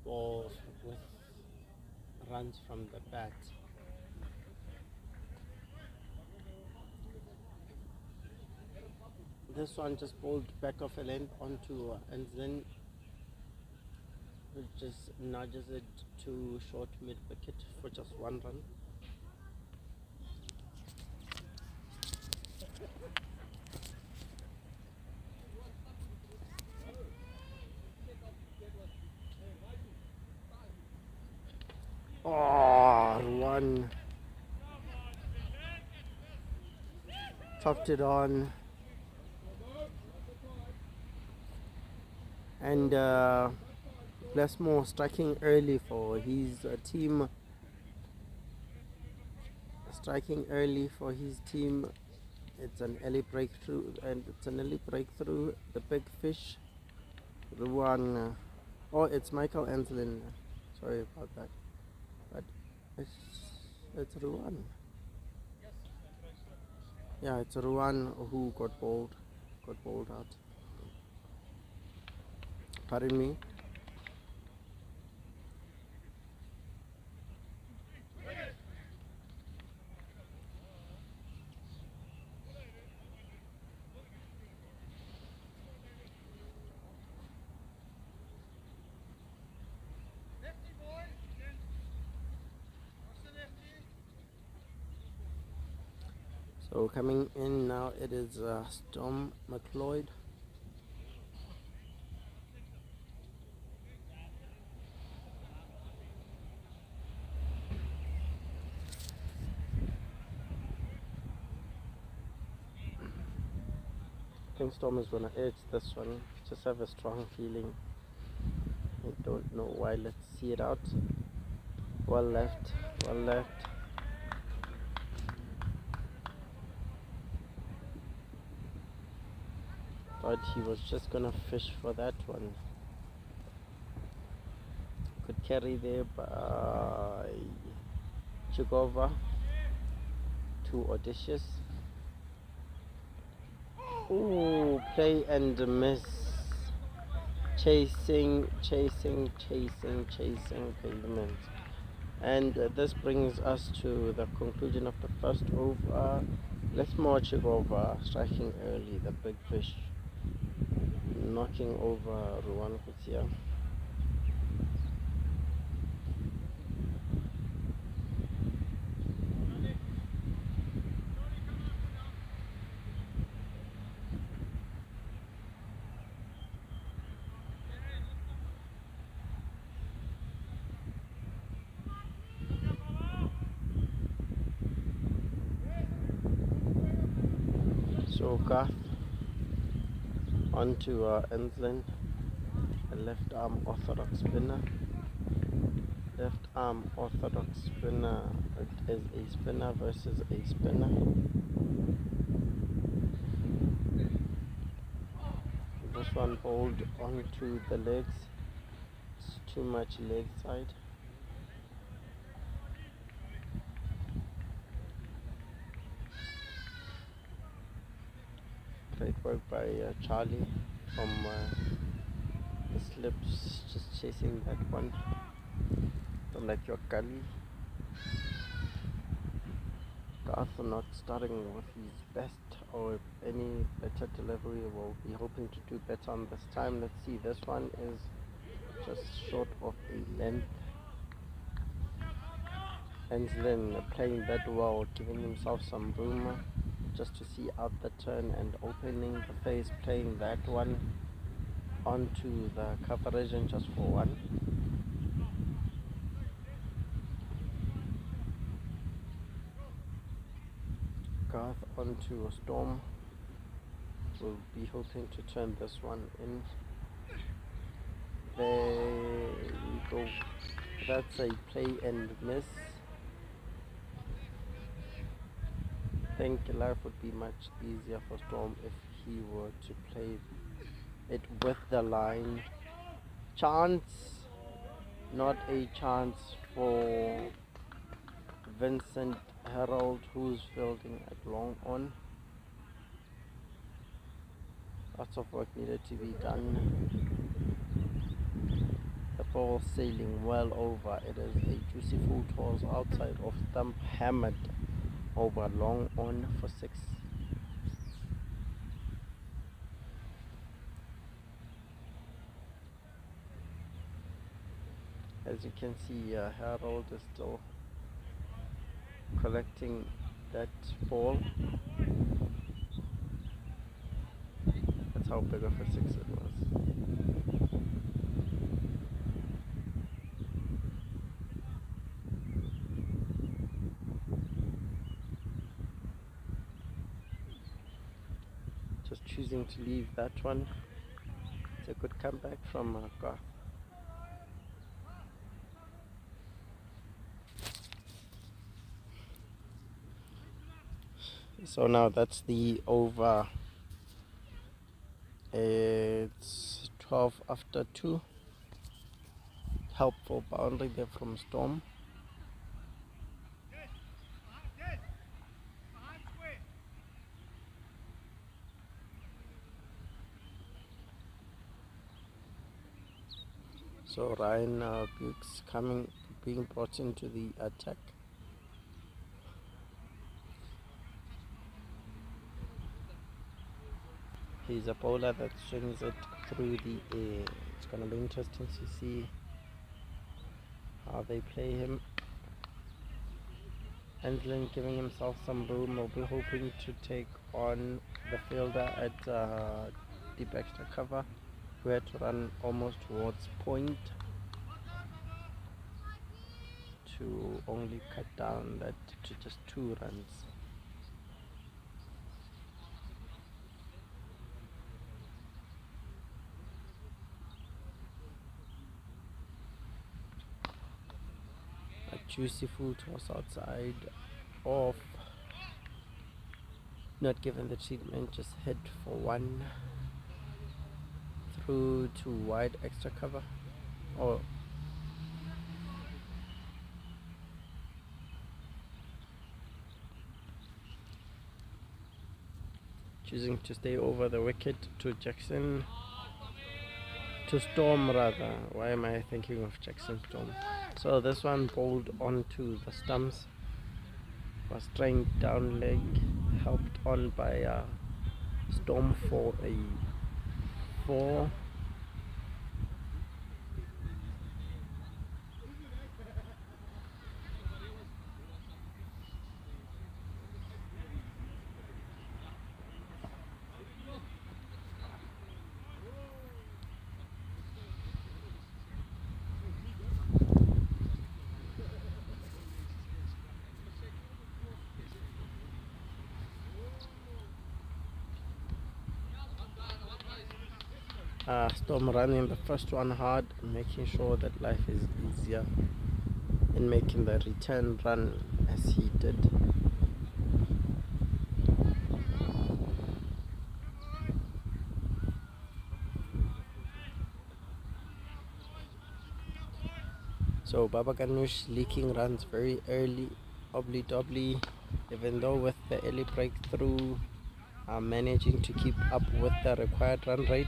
ball with runs from the bat. This one just bowled back off a length onto Anslin, which just nudges it to short mid wicket for just 1 run. Oh, one topped it on, and Blessmore striking early for his team. Striking early for his team. It's an early breakthrough, and it's an early breakthrough. The big fish, Ruan. Oh, it's Michael Anslin. Sorry about that, but it's Ruan. Yeah, it's Ruan who got bowled out. Pardon me. So coming in now, it is Storm McLeod. I think Storm is going to edge this one. Just have a strong feeling. I don't know why. Let's see it out. Well left, well left. But he was just gonna fish for that one. Could carry there by Chigova. Too audacious. Ooh, play and miss. Chasing pavement. And this brings us to the conclusion of the first over. Let's more Chigova striking early, the big fish, knocking over Ruan Kutia. So Garth onto Anslin, a left arm orthodox spinner. Left arm orthodox spinner. It is a spinner versus a spinner. This one bowled onto the legs. It's too much leg side. Great work by Charlie from the slips, just chasing that one. Don't let your gully. Garth not starting with his best or any better delivery. Will be hoping to do better on this time. Let's see, this one is just short of a length. Anslin playing that well, giving himself some room just to see out the turn and opening the face, playing that one onto the coverage and just for one. Garth onto a Storm. Will be hoping to turn this one in. There we go. That's a play and miss. I think life would be much easier for Storm if he were to play it with the line. Chance, not a chance for Vincent Harold, who's fielding at long on. Lots of work needed to be done. The ball sailing well over. It is a juicy full toss outside of stump, hammered over long on for 6. As you can see, Harold is still collecting that ball. That's how big of a 6 it was. Just choosing to leave that one. It's a good comeback from Garth. So now that's the over. It's 12 after 2. Helpful boundary there from Storm. So Ryan Bukes being brought into the attack. He's a bowler that swings it through the air. It's going to be interesting to see how they play him. Anslin giving himself some room. Will be hoping to take on the fielder at deep extra cover, who had to run almost towards point to only cut down that to just 2 runs. Juicy full toss outside off, not given the treatment, just hit for 1 through to wide extra cover, or choosing to stay over the wicket to Jackson, to Storm rather. Why am I thinking of Jackson Storm? So this one bowled onto the stumps, was trying down leg, helped on by Storm for a 4. Storm running the first one hard, making sure that life is easier in making the return run as he did. So Babaganooosh leaking runs very early. Ooblidoobli, even though with the early breakthrough, managing to keep up with the required run rate.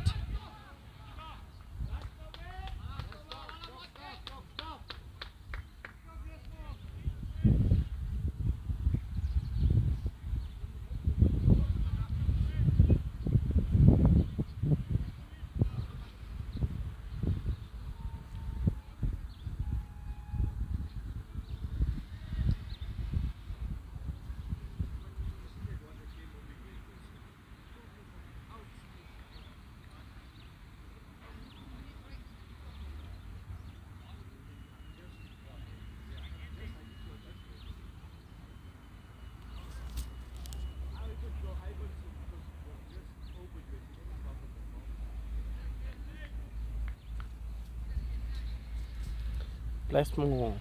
Less more.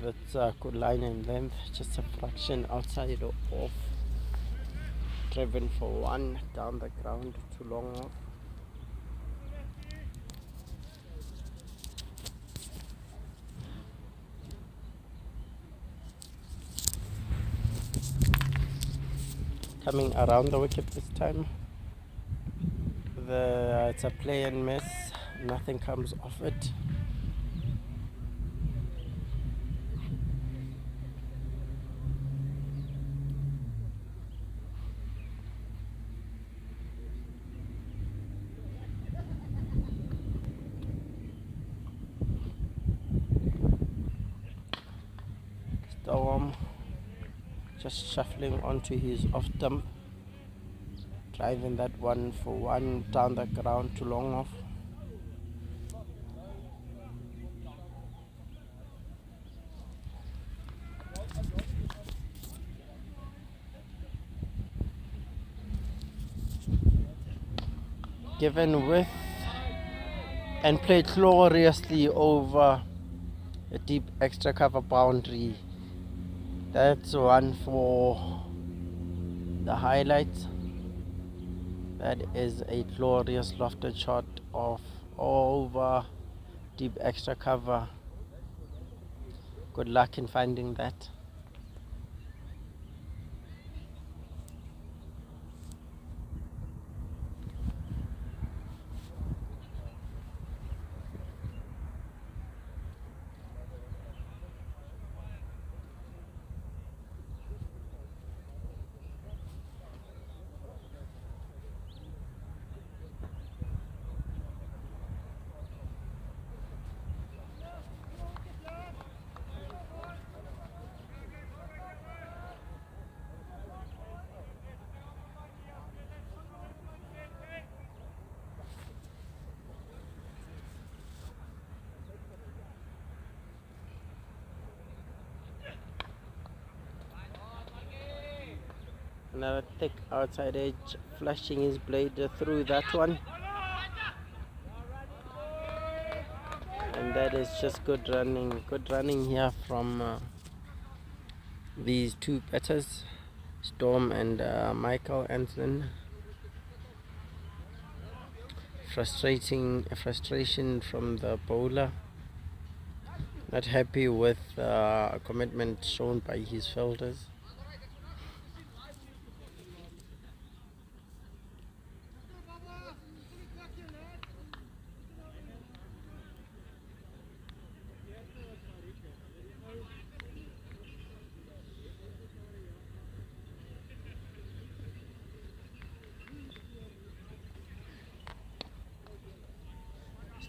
That's a good line and length, just a fraction outside of driven for one, down the ground, too long off. Coming around the wicket this time. It's a play and miss, nothing comes off it. Storm just shuffling onto his off stump, driving that one for one, down the ground, too long off. Given width and played gloriously over a deep extra cover boundary. That's one for the highlights. That is a glorious lofted shot of over deep extra cover. Good luck in finding that. Another thick outside edge, flashing his blade through that one. And that is just good running here from these two batters, Storm and Michael Anslin. Frustration from the bowler. Not happy with commitment shown by his fielders.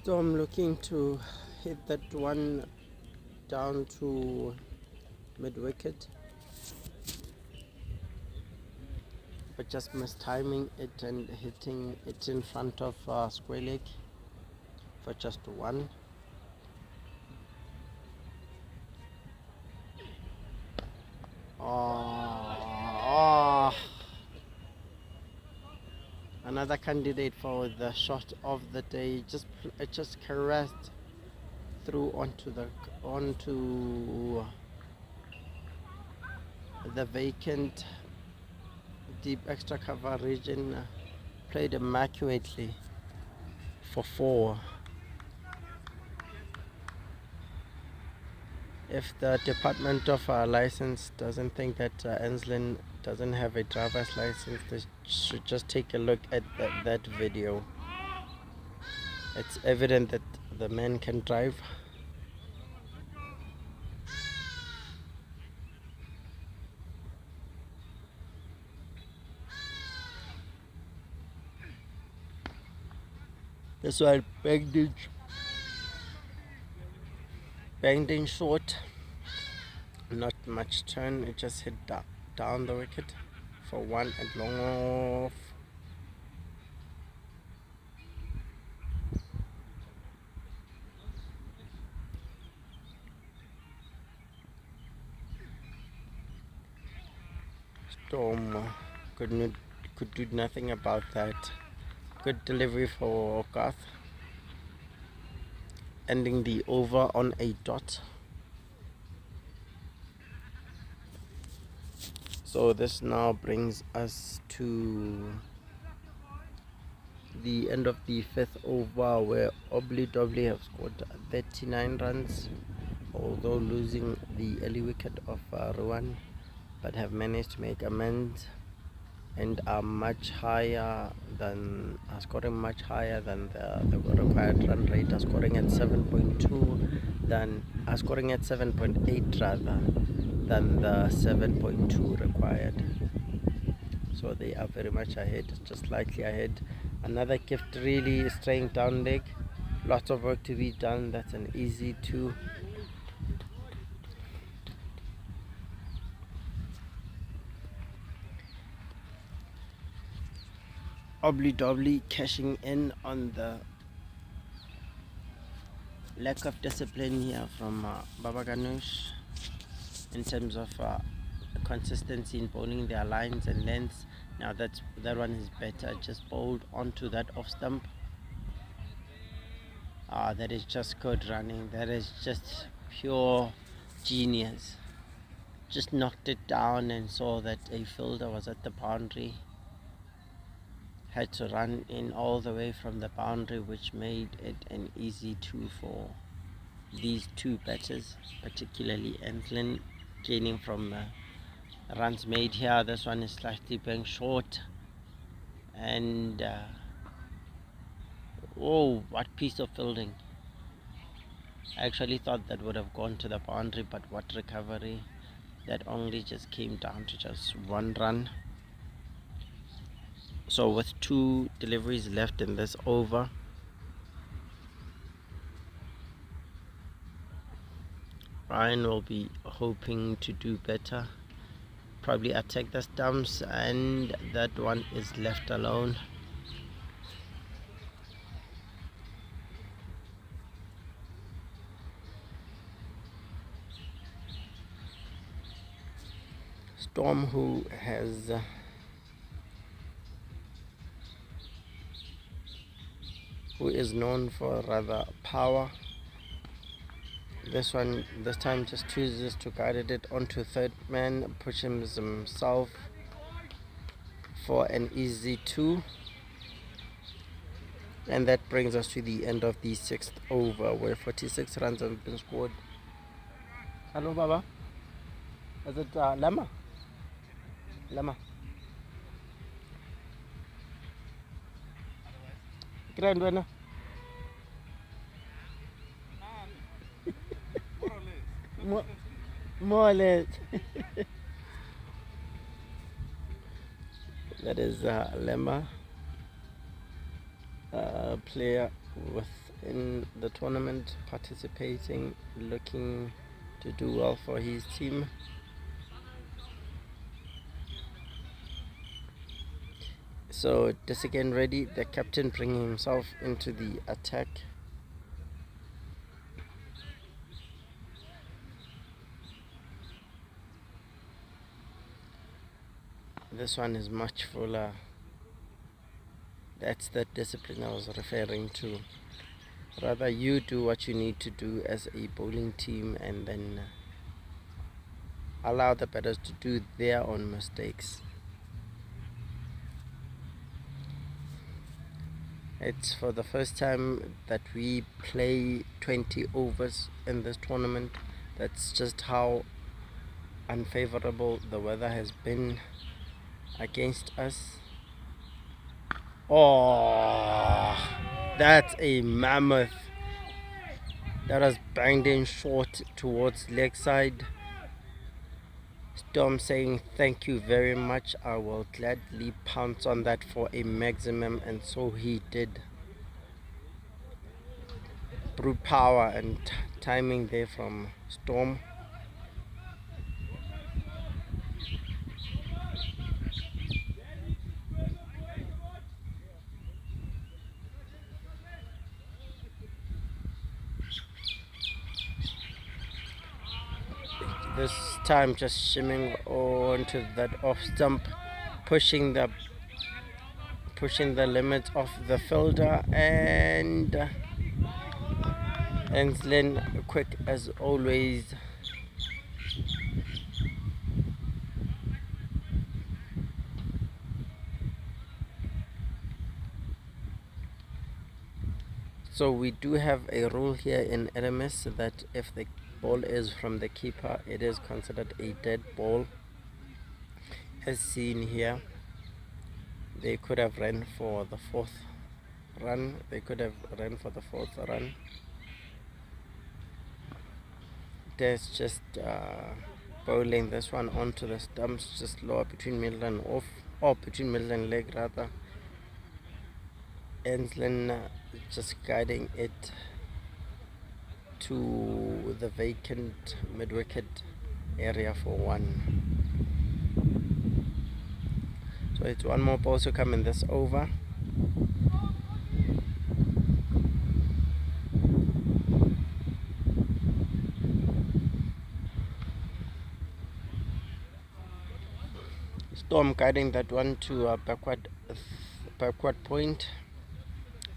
Storm looking to hit that one down to mid wicket, but just mistiming it and hitting it in front of square leg for just one. Another candidate for the shot of the day. It just caressed through onto the vacant deep extra cover region. Played immaculately for 4. If the Department of License doesn't think that Anslin doesn't have a driver's license, they should just take a look at that video. It's evident that the man can drive. That's why I banged in short. Not much turn, it just hit down the wicket for one and long off. Storm could do nothing about that. Good delivery for Garth. ending the over on a dot. So this now brings us to the end of the fifth over, where Ooblidoobli have scored 39 runs, although losing the early wicket of Ruan, but have managed to make amends and are scoring much higher than the required run rate, scoring at 7.8 rather than the 7.2 required. So they are very much ahead, just slightly ahead. Another gift, really straying down leg, lots of work to be done. That's an easy 2. Ooblidoobli cashing in on the lack of discipline here from Babaganooosh in terms of consistency in bowling their lines and lengths. Now that one is better, just bowled onto that off stump. That is just good running. That is just pure genius. Just knocked it down and saw that a fielder was at the boundary. Had to run in all the way from the boundary, which made it an easy 2 for these two batters, particularly Antlin, gaining from the runs made here. This one is slightly being short, and oh, what piece of fielding. I actually thought that would have gone to the boundary, but what recovery. That only just came down to just 1 run. So with 2 deliveries left in this over, Ryan will be hoping to do better, probably attack the stumps, and that one is left alone. Storm, who is known for rather power, this time just chooses to guide it onto third man, pushes himself for an easy 2, and that brings us to the end of the 6th over, where 46 runs have been scored. Hello, Baba. Is it Lama? Grand winner. More or less. That is Lemma, player within the tournament, participating, looking to do well for his team. So this again ready, the captain bringing himself into the attack. This one is much fuller. That's the discipline I was referring to. Rather, you do what you need to do as a bowling team, and then allow the batters to do their own mistakes. It's for the first time that we play 20 overs in this tournament. That's just how unfavorable the weather has been against us. Oh, that's a mammoth. That was banged in short towards leg side. Storm saying thank you very much, I will gladly pounce on that for a maximum, and so he did. Brute power and timing there from Storm. This time just shimming onto that off stump, pushing the limits of the fielder, and Enslin, quick as always. So we do have a rule here in LMS that if the ball is from the keeper, it is considered a dead ball. As seen here, they could have ran for the fourth run. There's just bowling this one onto the stumps, just lower between middle and off, or between middle and leg rather. Enslin just guiding it to the vacant mid-wicket area for one. So it's one more ball to come in this over. Storm guiding that one to a backward point.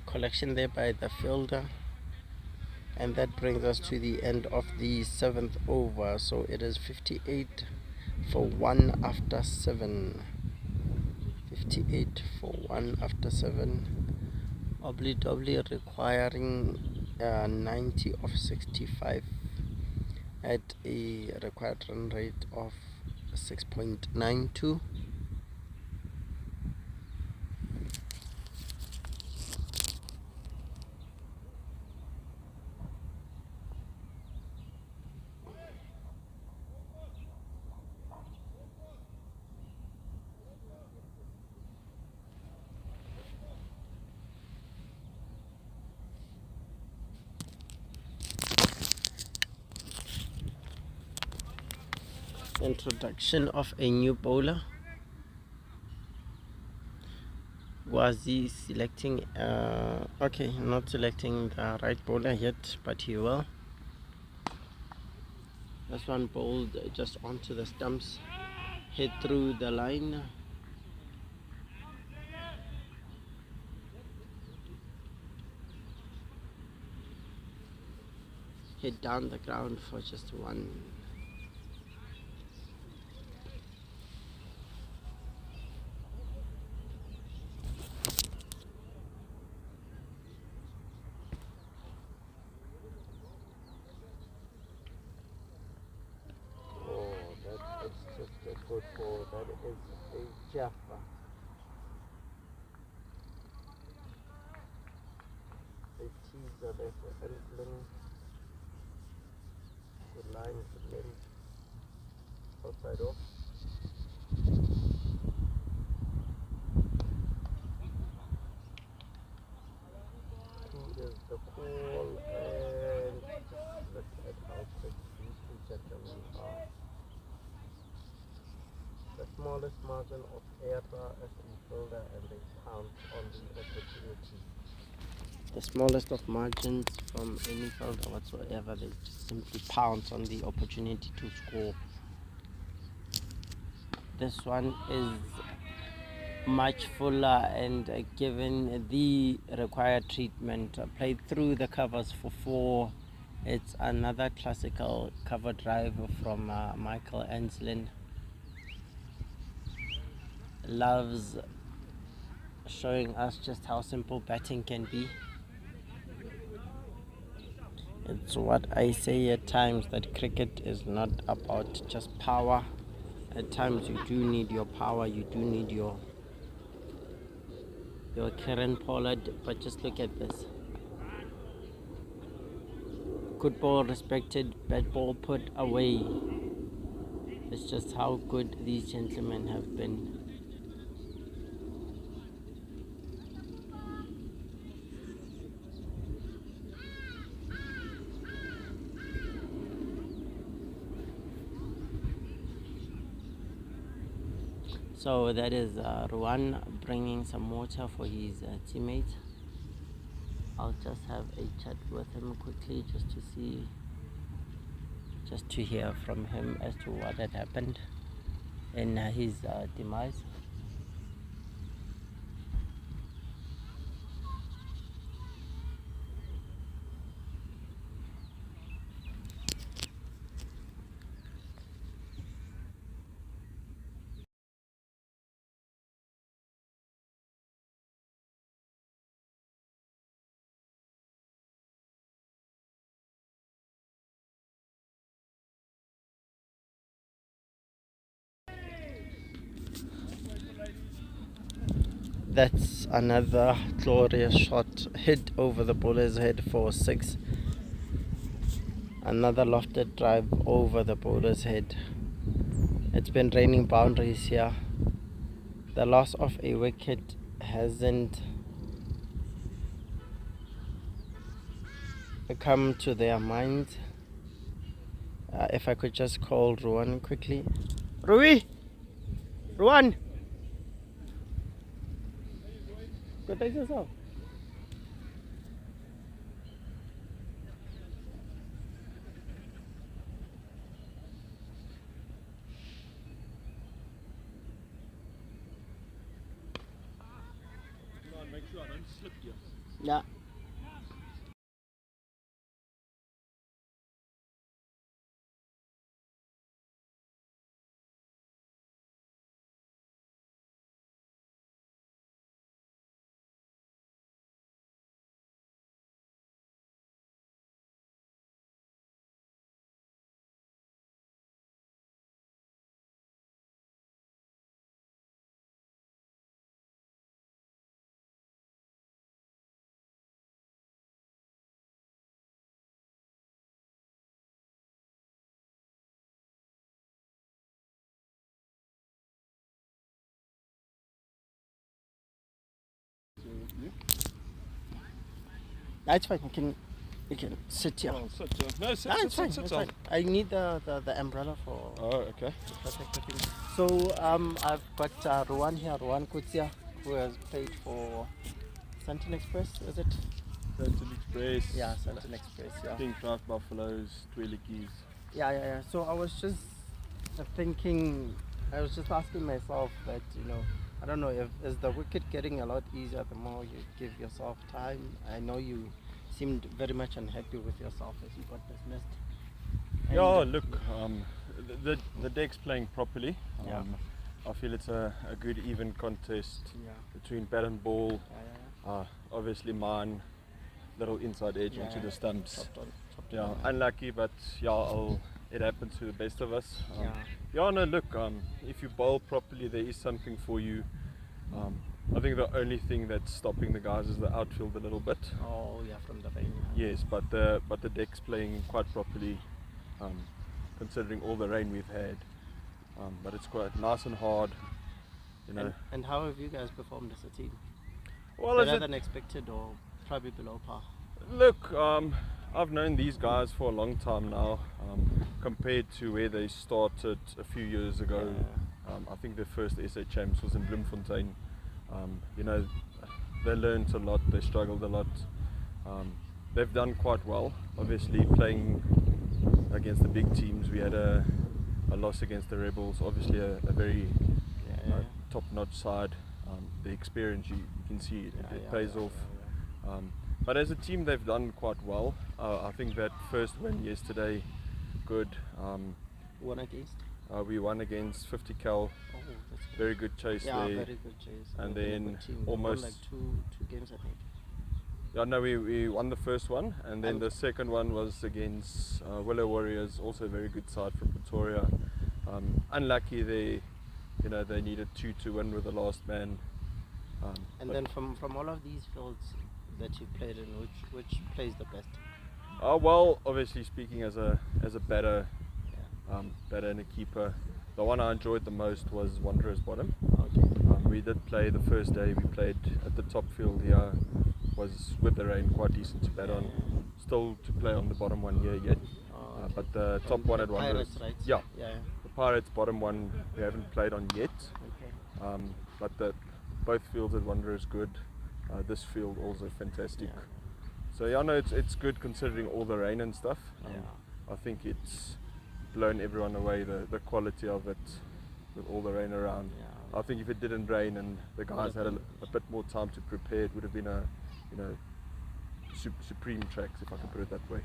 Collection there by the fielder. And that brings us to the end of the 7th over. So it is 58 for 1 after 7. 58 for 1 after 7. Ooblidoobli requiring 90 of 65 at a required run rate of 6.92. Introduction of a new bowler. Was he selecting okay, not selecting the right bowler yet, but he will. This one bowled just onto the stumps, hit through the line. Hit down the ground for just one. Good ball. That is a Jaffa. A teaser there for Enslin. Good line, good length. Outside off. Two is the call, and look at how quick these two gentlemen are. The smallest margin of error as a fielder, and they pounce on the opportunity. The smallest of margins from any fielder whatsoever, they just simply pounce on the opportunity to score. This one is much fuller and given the required treatment, played through the covers for 4. It's another classical cover drive from Michael Enslin. Loves showing us just how simple batting can be. It's what I say at times, that cricket is not about just power. At times you do need your power, you do need your Karen Pollard, but just look at this. Good ball respected, bad ball put away. It's just how good these gentlemen have been. So that is Ruan bringing some water for his teammate. I'll just have a chat with him quickly just to hear from him as to what had happened in his demise. That's another glorious shot, hit over the bowler's head for 6. Another lofted drive over the bowler's head. It's been raining boundaries here. The loss of a wicket hasn't come to their minds. If I could just call Ruan quickly. Rui! Ruan! Go take yourself. Make sure I don't slip you. Yeah. That's fine. You can sit here. Oh, sit, no, sit, Ah, sit, it's fine. sit, It's sit fine. I need the umbrella for Oh, okay. protect the thing. So I've got Ruan here, Ruan Kutsia, who has played for Santon Express. Is it? Santon Express. Yeah, Santon Express. Yeah. Pink Drive Buffaloes, Tweelikies. Yeah. So I was just thinking, I was just asking myself that, I don't know, is the wicket getting a lot easier the more you give yourself time? I know you seemed very much unhappy with yourself as you got dismissed. And Yeah, look, the deck's playing properly. Yeah. I feel it's a good even contest Yeah. between bat and ball. Yeah. Obviously mine, little inside edge Yeah. into the stumps. Chopped on, Yeah, on. unlucky, but yeah, it happens to the best of us. Yeah. No, look, if you bowl properly, there is something for you. I think the only thing that's stopping the guys is the outfield a little bit. Oh yeah, from the rain. Yes, but the deck's playing quite properly, considering all the rain we've had. But it's quite nice and hard, you know. And how have you guys performed as a team? Well, Better than expected or probably below par? look, I've known these guys for a long time now. Compared to where they started a few years ago, I think their first SA champs was in Bloemfontein. You know, they learned a lot, they struggled a lot. They've done quite well. Obviously, playing against the big teams, we had a loss against the Rebels. Obviously, a very top-notch side. The experience, you can see it pays off. But as a team, they've done quite well. I think that first win yesterday, good. Won against? We won against 50 Cal. Oh, that's good. Very good chase Yeah, there. very good chase. And They've been a then good team. They won almost- like two games, I think. Yeah, no, we won the first one, and then the second one was against Willow Warriors, also a very good side from Pretoria. Unlucky, they needed 2 to win with the last man. And but- then from all of these fields that you played in, which plays the best? well, obviously speaking as a batter, Yeah. batter and a keeper, the one I enjoyed the most was Wanderers Bottom. Okay. We did play the first day. We played at the top field here. Was with the rain quite decent to bat on. Still to play on the bottom one here yet. Oh, okay. But the top one at Wanderers. Pirates, right? Yeah. Yeah. The Pirates bottom one we haven't played on yet. Okay. But both fields at Wanderers good. This field also fantastic. Yeah. So yeah, no, it's good considering all the rain and stuff. Yeah. I think it's blown everyone away, the quality of it with all the rain around. Yeah. I think if it didn't rain and the guys had a bit more time to prepare, it would have been a supreme tracks, if I can put it that way.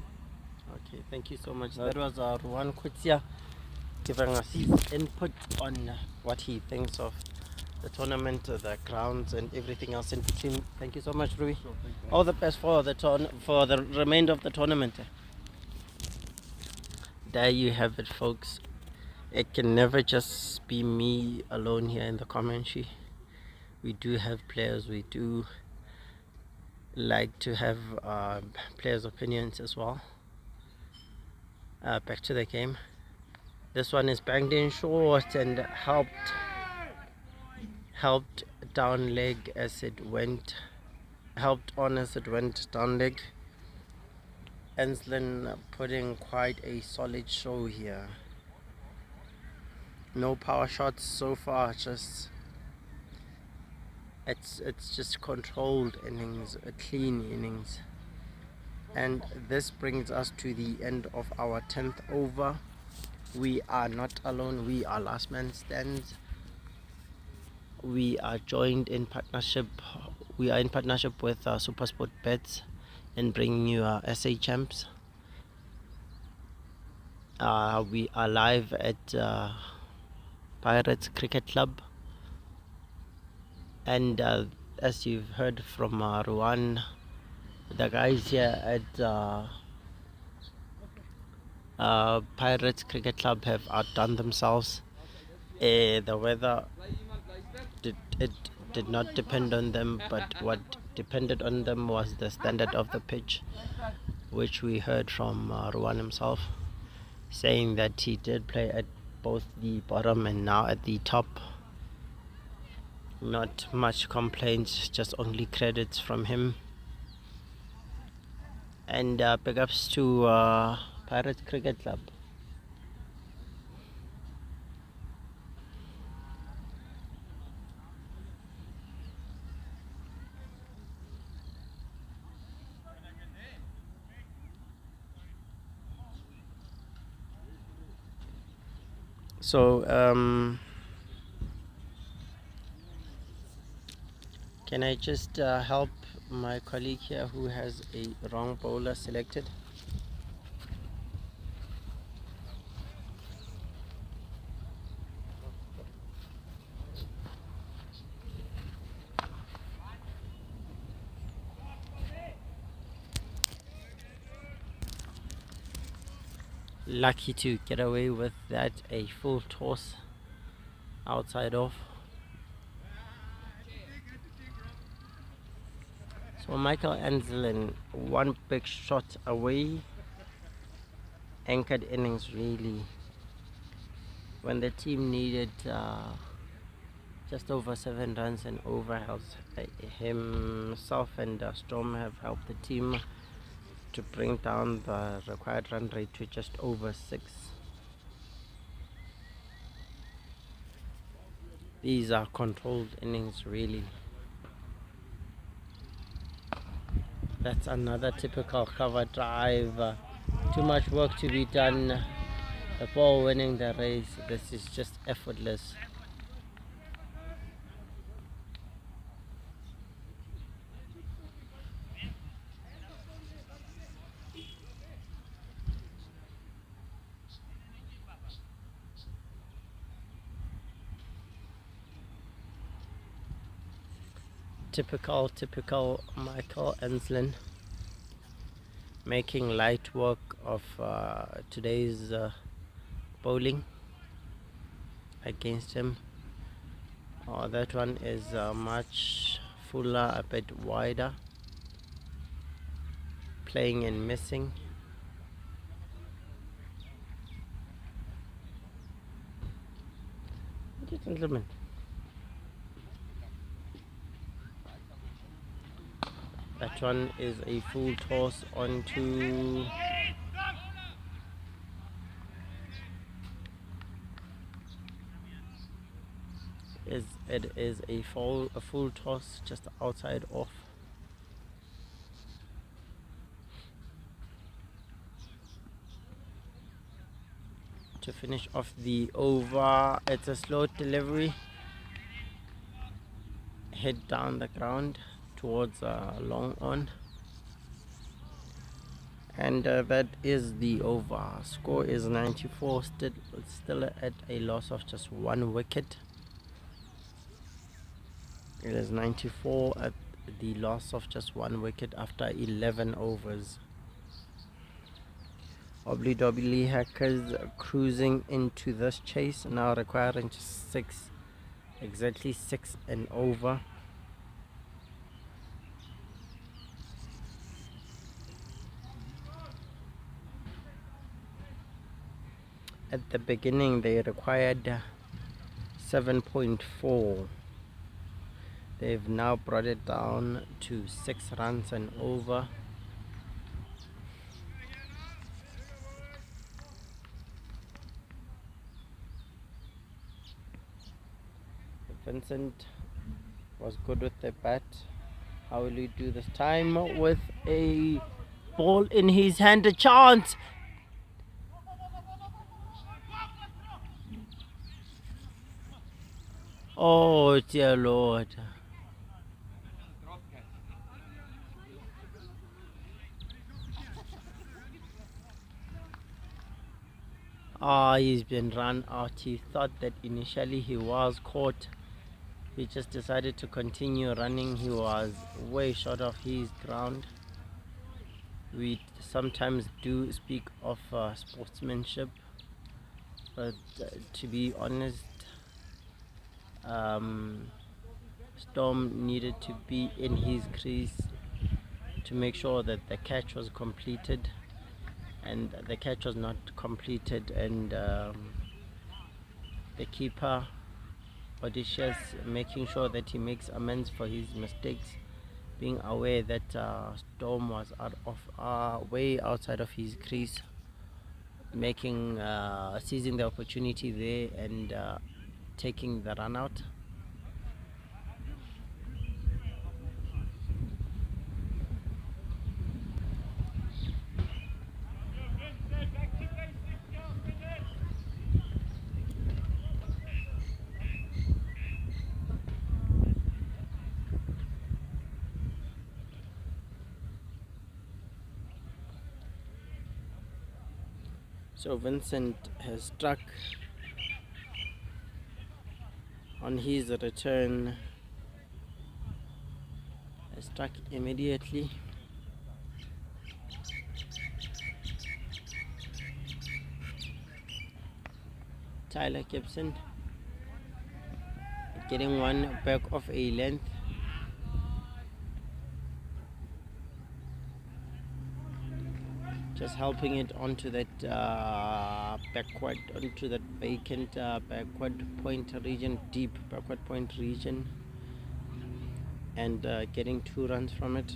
Okay, thank you so much. No. That was Ruan Kutsia giving us his input on what he thinks of the tournament, the grounds, and everything else in between. Thank you so much, Rui. Sure, thank you. All the best for the remainder of the tournament. There you have it, folks. It can never just be me alone here in the commentary. we do have players, we do like to have players' opinions as well. Back to the game. This one is banged in short and helped down leg as it went. Helped on as it went down leg. Enslin putting quite a solid show here. No power shots so far, just it's just controlled innings, a clean innings. And this brings us to the end of our 10th over. We are not alone, we are last man stands. We are joined in partnership, we are in partnership with Supersport Bets in bringing you SA Champs. We are live at Pirates Cricket Club, and as you've heard from Ruan, the guys here at Pirates Cricket Club have outdone themselves. The weather did not depend on them, but what depended on them was the standard of the pitch, which we heard from Ruan himself, saying that he did play at both the bottom and now at the top. Not much complaints, just only credits from him. And big ups to Pirates Cricket Club. So can I just help my colleague here who has a wrong bowler selected? Lucky to get away with that, a full toss outside off. So Michael Enslin, one big shot away. Anchored innings really. When the team needed just over 7 runs and overhelps, himself and Storm have helped the team to bring down the required run rate to just over 6. These are controlled innings really. That's another typical cover drive. Too much work to be done. The ball winning the race. This is just effortless. Typical Michael Enslin, making light work of today's bowling against him. That one is much fuller, a bit wider, playing and missing. Gentlemen, that one is a full toss onto it is a full toss just outside off. To finish off the over, it's a slow delivery, head down the ground towards long on, and that is the over. Score is 94, still at a loss of just 1 wicket. It is 94 at the loss of just 1 wicket after 11 overs. Ooblidoobli Hackers cruising into this chase, now requiring just 6, exactly 6 and over. At the beginning they required 7.4. They've now brought it down to 6 runs and over. Vincent was good with the bat. How will he do this time? With a ball in his hand, a chance. Oh dear Lord. Ah, he's been run out. He thought that initially he was caught. He just decided to continue running. He was way short of his ground. We sometimes do speak of sportsmanship, but to be honest, Storm needed to be in his crease to make sure that the catch was completed, and the catch was not completed, and the keeper, audacious, making sure that he makes amends for his mistakes, being aware that Storm was way outside of his crease, seizing the opportunity there and taking the run out. So Vincent has struck on his return, has struck immediately. Tyler Gibson getting one back of a length. Just helping it onto that backward, onto that vacant backward point region, deep backward point region, and getting 2 runs from it.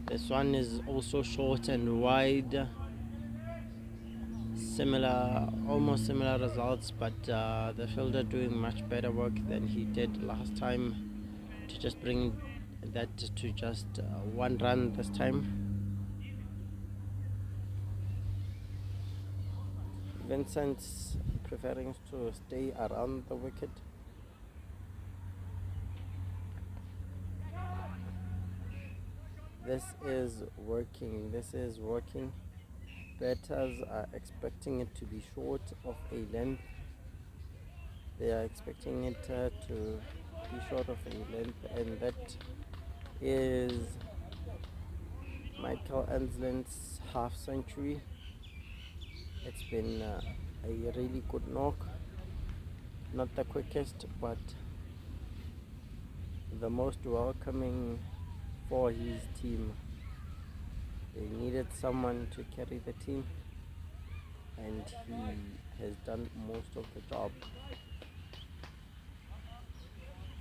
This one is also short and wide. Almost similar results, but the fielder doing much better work than he did last time to just bring that to just 1 run this time. Vincent's preferring to stay around the wicket. This is working. Batters are expecting it to be short of a length. They are expecting it to be short of a length, and that is Michael Ansland's half century. It's been a really good knock. Not the quickest, but the most welcoming for his team. They needed someone to carry the team, and he has done most of the job.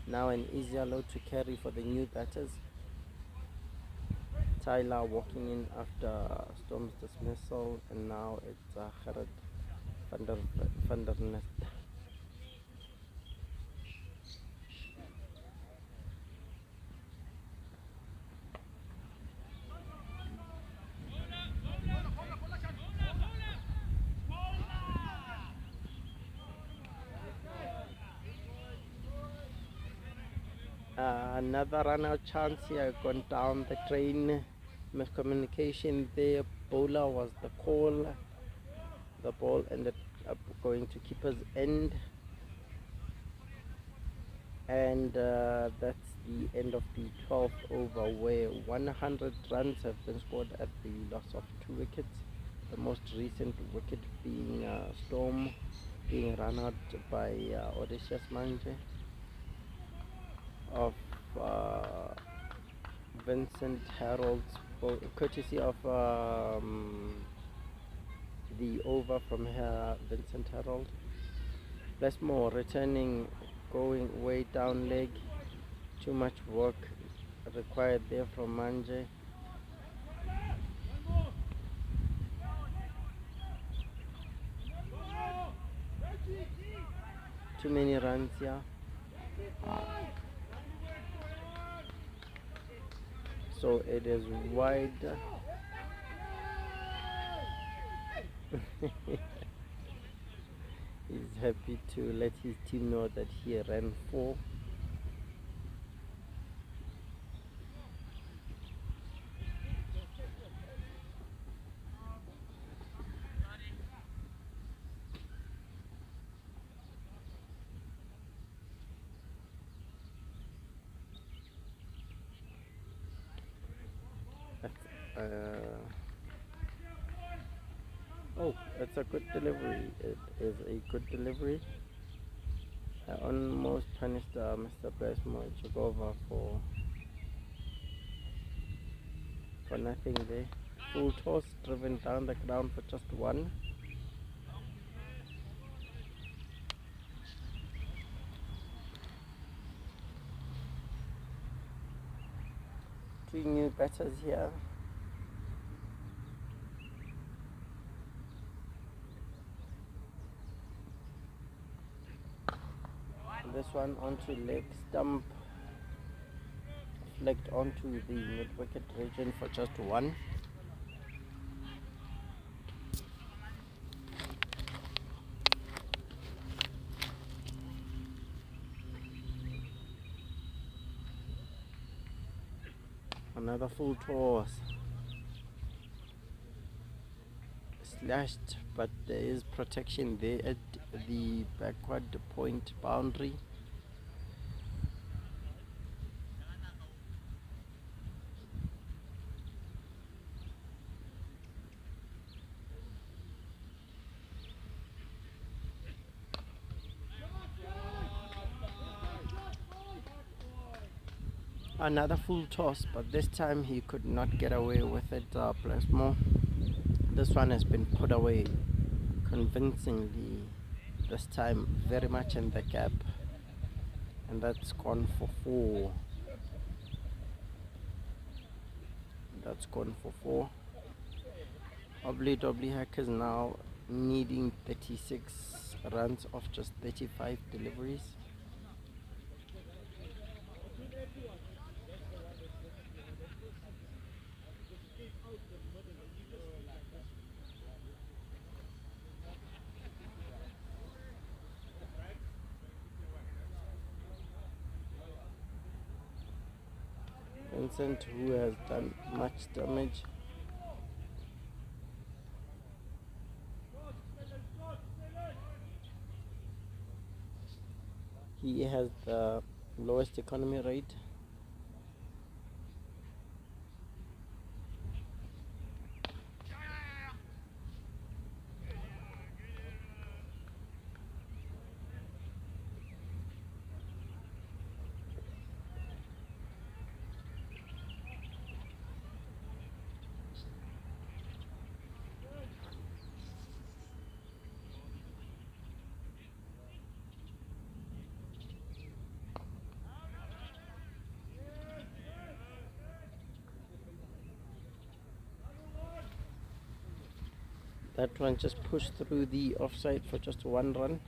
Now an easier load to carry for the new batters. Tyler walking in after Storm's dismissal, and now it's Gerrit van der Nest. Another run out chance here, gone down the drain. Miscommunication there. Bowler was the call. The ball ended up going to keeper's end, and that's the end of the 12th over, where 100 runs have been scored at the loss of 2 wickets. The most recent wicket being Storm being run out by Audacious Manje of Vincent Harold's courtesy of the over from here, Vincent Harold. Blessmore returning, going way down leg. Too much work required there from Manje. Too many runs here. So it is wide. He's happy to let his team know that he ran 4. Oh, it's a good delivery. It is a good delivery. I almost punished Mr. Blessmore Chigova for nothing there. Full toss, driven down the ground for just 1. Three new batters here. This one onto leg stump, flicked onto the mid-wicket region for just 1. Another full toss. Slashed, but there is protection there at the backward point boundary. Another full toss, but this time he could not get away with it. Blessmore. This one has been put away convincingly this time, very much in the gap, and that's gone for 4. That's gone for 4. Ooblidoobli Hackers now needing 36 runs off just 35 deliveries. Vincent, who has done much damage. He has the lowest economy rate. That one just pushed through the offside for just 1 run.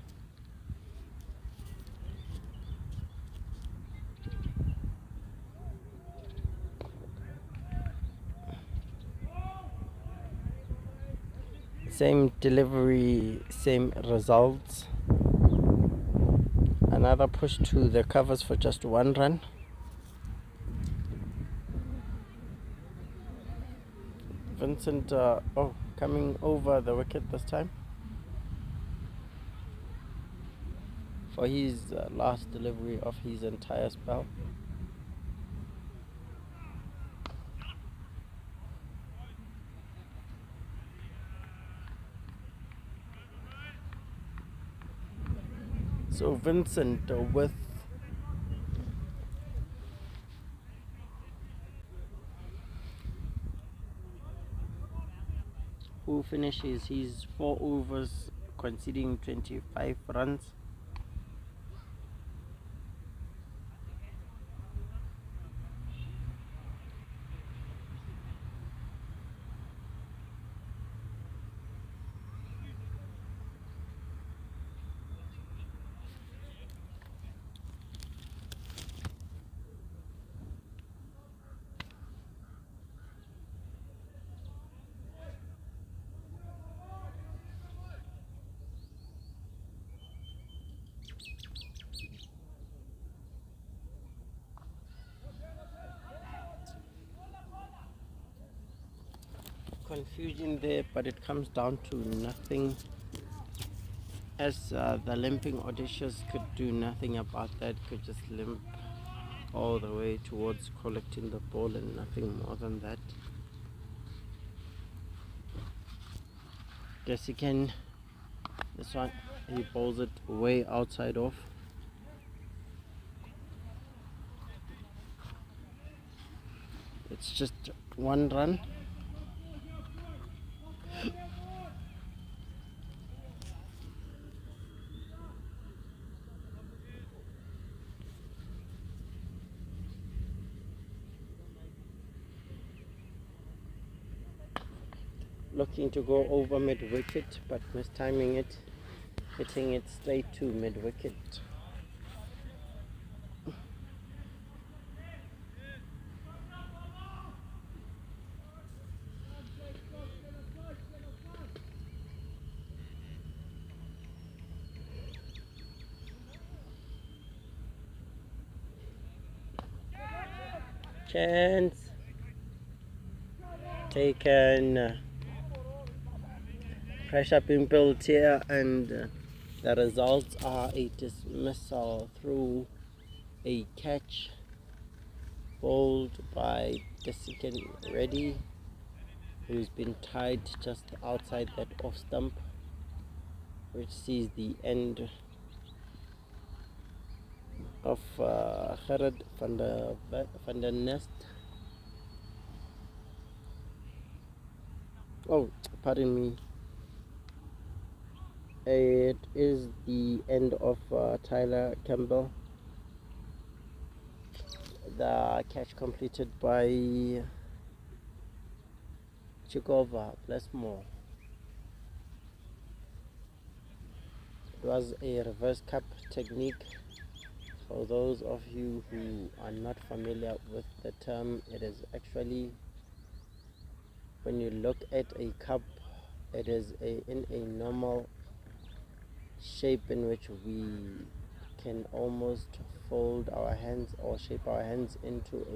Same delivery, same results. Another push to the covers for just 1 run. Vincent, coming over the wicket this time for his last delivery of his entire spell. So Vincent with who finishes his 4 overs conceding 25 runs. Confusion there, but it comes down to nothing, as the limping Odysseus could do nothing about that, could just limp all the way towards collecting the ball and nothing more than that. Guess he can, this one, he bowls it way outside off. It's just 1 run. Looking to go over mid-wicket, but mistiming it, hitting it straight to mid-wicket. Chance taken. Pressure being built here, and the results are a dismissal through a catch bowled by Desikan Reddy, who's been tied just outside that off stump, which sees the end of Gerard van der Nest. Oh, pardon me. It is the end of Tyler Campbell. The catch completed by Chikova Blessmore. It was a reverse cup technique. For those of you who are not familiar with the term, it is actually, when you look at a cup, it is in a normal shape in which we can almost fold our hands or shape our hands into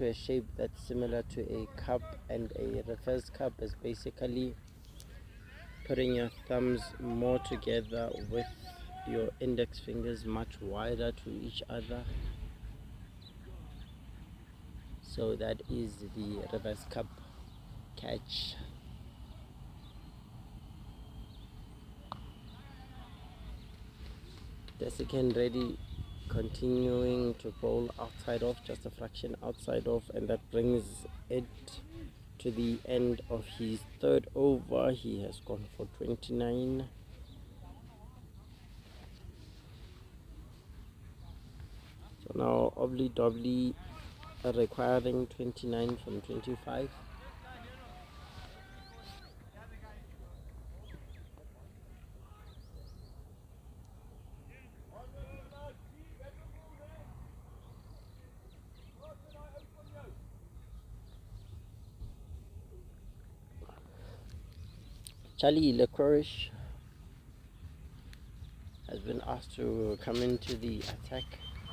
a shape that's similar to a cup, and a reverse cup is basically putting your thumbs more together with your index fingers much wider to each other. So that is the reverse cup catch. Desikan Reddy continuing to bowl outside off, just a fraction outside off, and that brings it to the end of his 3rd over. He has gone for 29. So now Ooblidoobli requiring 29 from 25. Charlie Lecroix has been asked to come into the attack,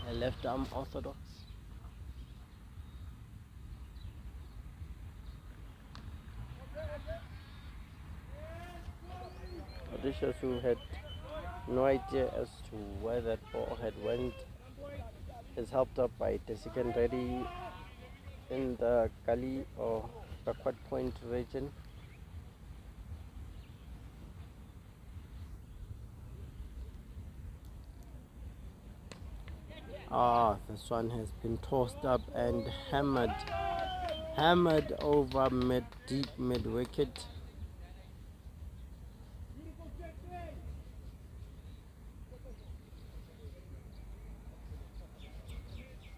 a left arm orthodox. Odysseus, who had no idea as to where that ball had went, is helped up by Desikan Reddy in the gully or backward point region. This one has been tossed up and hammered hammered over deep mid wicket.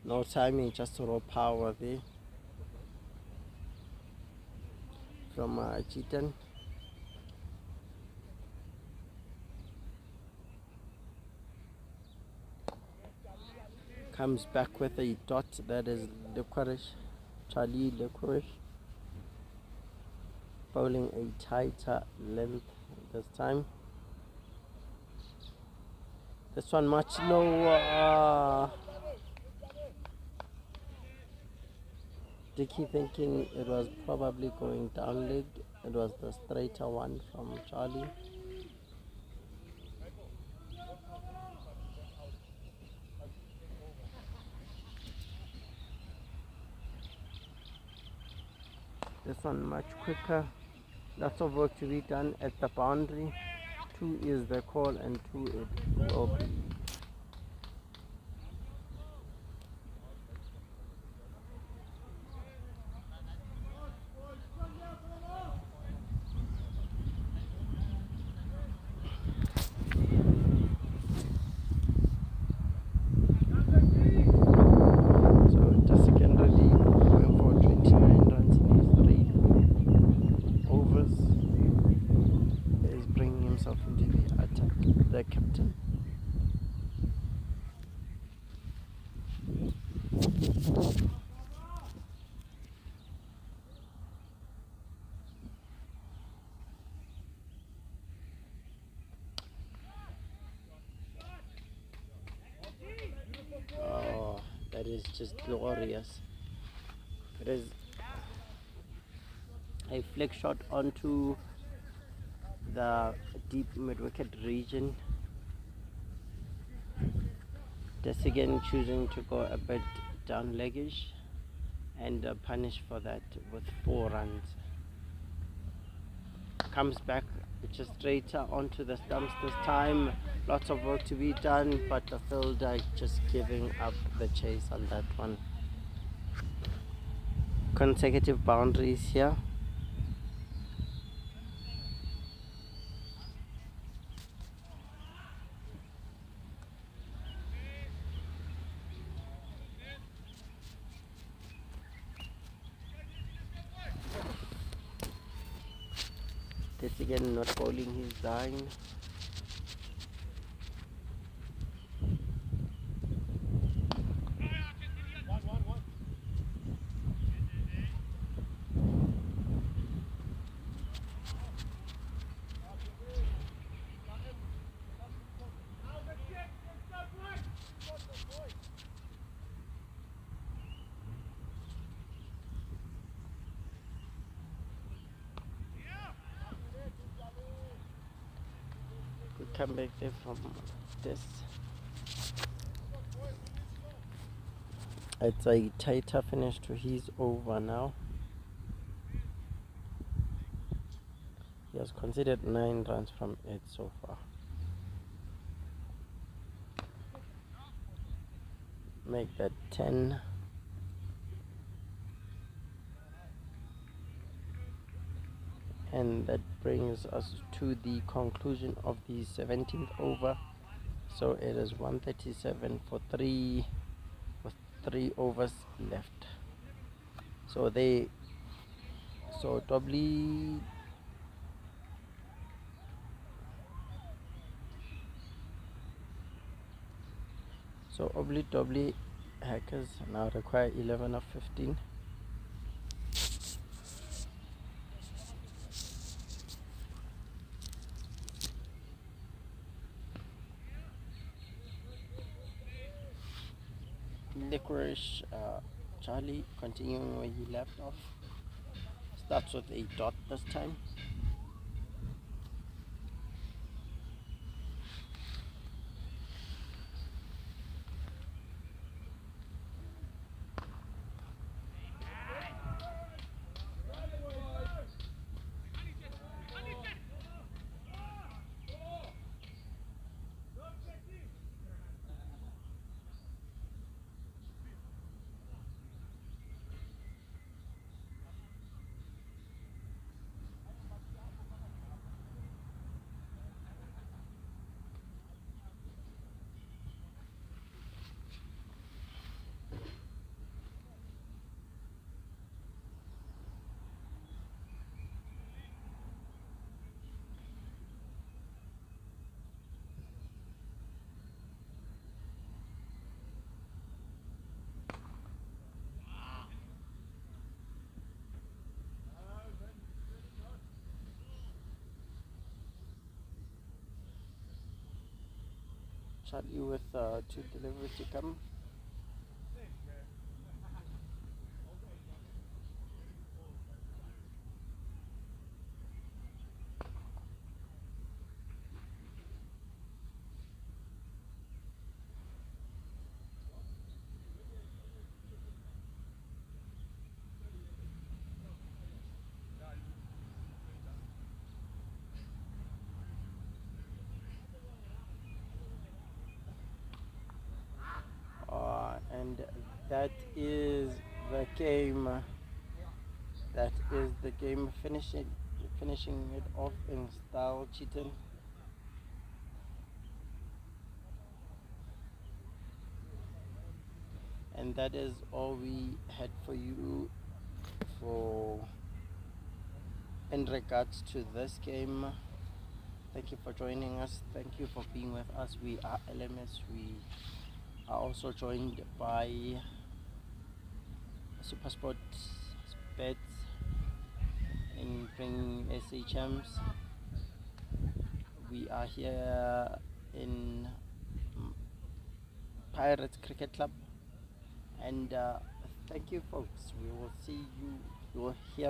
No timing, just raw power there from Chetan. Comes back with a dot, that is Licorice, Charlie Licorice, bowling a tighter length this time. This one much lower. Dicky thinking it was probably going down leg. It was the straighter one from Charlie. This one much quicker. Lots of work to be done at the boundary. 2 is the call and 2 it will be. Oh, that is just glorious. It is a flick shot onto the deep mid-wicket region. Just again choosing to go a bit down leggish and punish for that with 4 runs. Comes back just straighter onto the stumps this time. Lots of work to be done, but the fielder just giving up the chase on that one. Consecutive boundaries here. This again not bowling his line. Come back there from this. It's a tighter finish to his over now. He has considered 9 runs from it so far. Make that 10. And that brings us to the conclusion of the 17th over. So it is 137 for 3 with 3 overs left. So Ooblidoobli Ooblidoobli Hackers now require 11 of 15. Licorice Charlie continuing where he left off. Starts with a dot this time. Charlie with 2 deliveries to come. And that is the game. That is the game finishing it off in style, Cheaton. And that is all we had for you for in regards to this game. Thank you for joining us. Thank you for being with us. We are LMS. We are also joined by Supersport Bets in bringing SHMs. We are here in Pirates Cricket Club, and thank you, folks. We will see you. You will hear